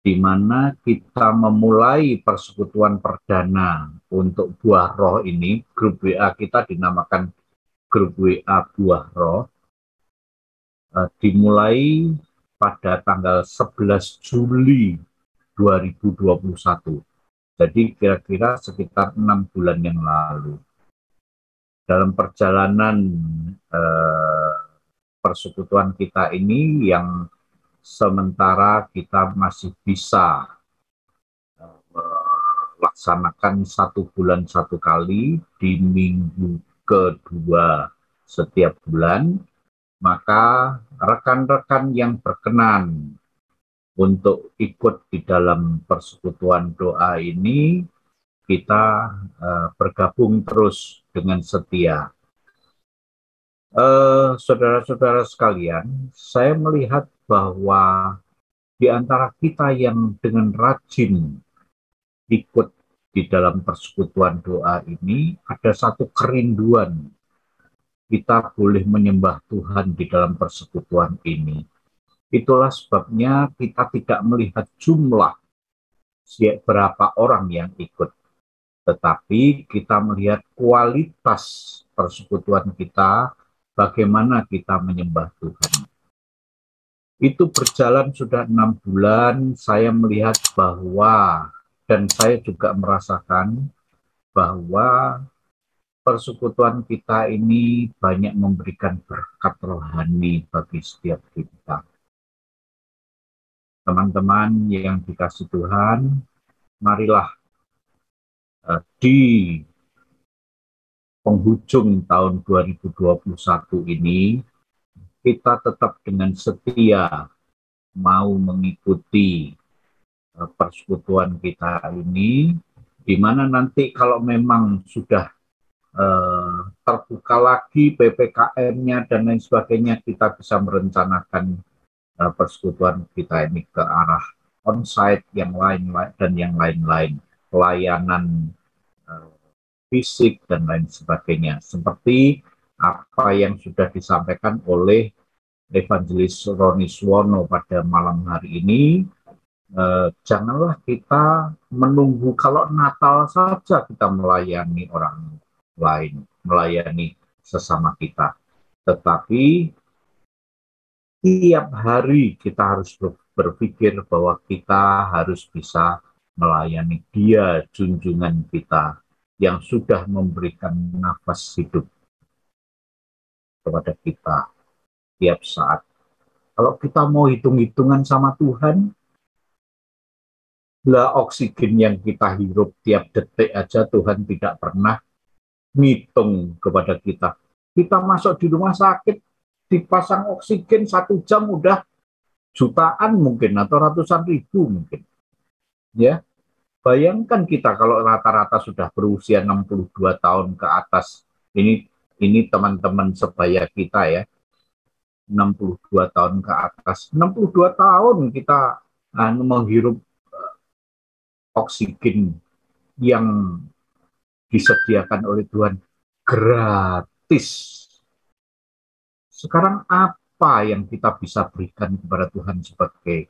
di mana kita memulai persekutuan perdana untuk Buah Roh ini. Grup WA kita dinamakan Grup WA Buah Roh. Dimulai pada tanggal 11 Juli 2021. Jadi kira-kira sekitar 6 bulan yang lalu. Dalam perjalanan persekutuan kita ini, yang sementara kita masih bisa laksanakan 1 bulan 1 kali di minggu kedua setiap bulan, maka rekan-rekan yang berkenan untuk ikut di dalam persekutuan doa ini, kita bergabung terus dengan setia. Saudara-saudara sekalian, saya melihat bahwa di antara kita yang dengan rajin ikut di dalam persekutuan doa ini, ada satu kerinduan. Kita boleh menyembah Tuhan di dalam persekutuan ini. Itulah sebabnya kita tidak melihat jumlah berapa orang yang ikut, tetapi kita melihat kualitas persekutuan kita, bagaimana kita menyembah Tuhan. Itu berjalan sudah 6 bulan, saya melihat bahwa, dan saya juga merasakan bahwa persekutuan kita ini banyak memberikan berkat rohani bagi setiap kita. Teman-teman yang dikasih Tuhan, marilah di penghujung tahun 2021 ini, kita tetap dengan setia mau mengikuti persekutuan kita ini, di mana nanti kalau memang sudah terbuka lagi PPKM-nya dan lain sebagainya, kita bisa merencanakan persekutuan kita ini ke arah onsite yang lain dan yang lain-lain, pelayanan fisik dan lain sebagainya, seperti apa yang sudah disampaikan oleh Evangelis Roni Suwono pada malam hari ini. Janganlah kita menunggu kalau Natal saja kita melayani orang lain, melayani sesama kita, tetapi tiap hari kita harus berpikir bahwa kita harus bisa melayani Dia, junjungan kita, yang sudah memberikan nafas hidup kepada kita tiap saat. Kalau kita mau hitung-hitungan sama Tuhan, lah oksigen yang kita hirup tiap detik aja Tuhan tidak pernah ngitung kepada kita. Kita masuk di rumah sakit, dipasang oksigen 1 jam udah jutaan mungkin, atau ratusan ribu mungkin. Ya, bayangkan kita kalau rata-rata sudah berusia 62 tahun ke atas. Ini teman-teman sebaya kita ya, 62 tahun ke atas. 62 tahun kita menghirup oksigen yang disediakan oleh Tuhan gratis. Sekarang apa yang kita bisa berikan kepada Tuhan sebagai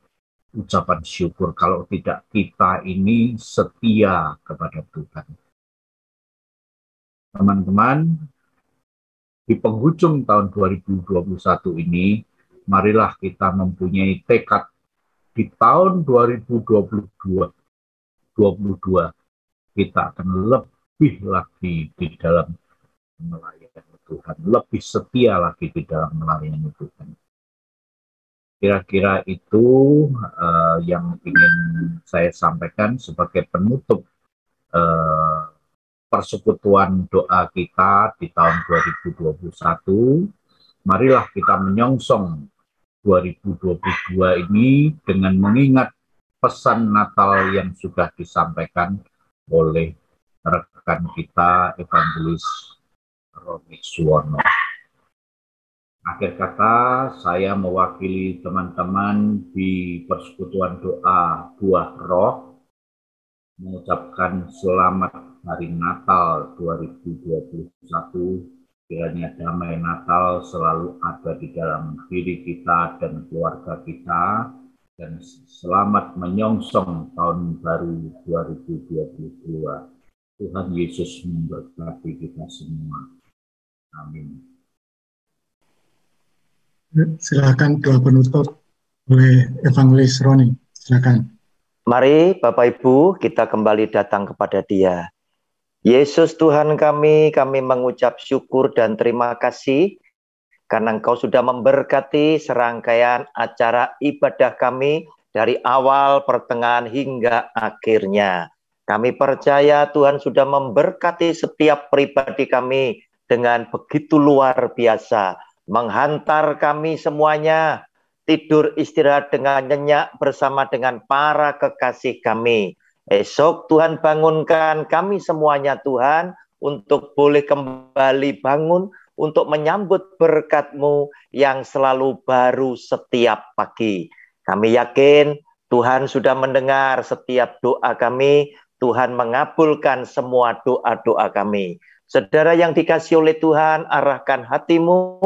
ucapan syukur kalau tidak kita ini setia kepada Tuhan? Teman-teman, di penghujung tahun 2021 ini, marilah kita mempunyai tekad di tahun 2022 kita akan lebih lagi di dalam melayani Tuhan, lebih setia lagi di dalam melayani Tuhan. Kira-kira itu yang ingin saya sampaikan sebagai penutup persekutuan doa kita di tahun 2021. Marilah kita menyongsong 2022 ini dengan mengingat pesan Natal yang sudah disampaikan oleh rekan kita Evangelis Roni Suwono. Akhir kata, saya mewakili teman-teman di persekutuan doa Buah Roh mengucapkan selamat Hari Natal 2021. Kiranya damai Natal selalu ada di dalam diri kita dan keluarga kita, dan selamat menyongsong tahun baru 2022. Tuhan Yesus memberkati kita semua. Amin. Silakan doa penutup oleh Evangelis Roni. Silakan. Mari Bapak Ibu kita kembali datang kepada Dia. Yesus Tuhan kami mengucap syukur dan terima kasih karena Engkau sudah memberkati serangkaian acara ibadah kami dari awal, pertengahan, hingga akhirnya. Kami percaya Tuhan sudah memberkati setiap pribadi kami dengan begitu luar biasa, menghantar kami semuanya tidur istirahat dengan nyenyak bersama dengan para kekasih kami. Esok Tuhan bangunkan kami semuanya Tuhan, untuk boleh kembali bangun, untuk menyambut berkat-Mu yang selalu baru setiap pagi. Kami yakin Tuhan sudah mendengar setiap doa kami, Tuhan mengabulkan semua doa-doa kami. Saudara yang dikasihi oleh Tuhan, arahkan hatimu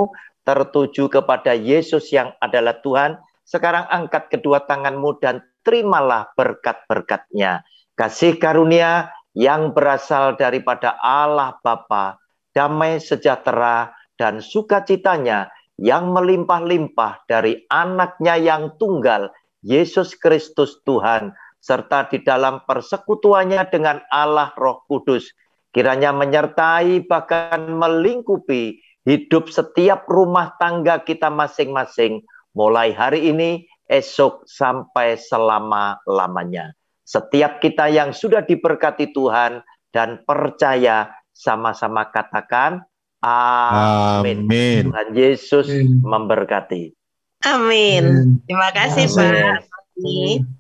tertuju kepada Yesus yang adalah Tuhan. Sekarang angkat kedua tanganmu dan terimalah berkat-berkat-Nya. Kasih karunia yang berasal daripada Allah Bapa, damai sejahtera dan sukacitanya yang melimpah-limpah dari anak-Nya yang tunggal, Yesus Kristus Tuhan, serta di dalam persekutuannya dengan Allah Roh Kudus, kiranya menyertai bahkan melingkupi hidup setiap rumah tangga kita masing-masing, mulai hari ini, esok, sampai selama-lamanya. Setiap kita yang sudah diberkati Tuhan dan percaya, sama-sama katakan, amin. Amin. Tuhan Yesus memberkati. Amin. Terima kasih, Amin. Pak.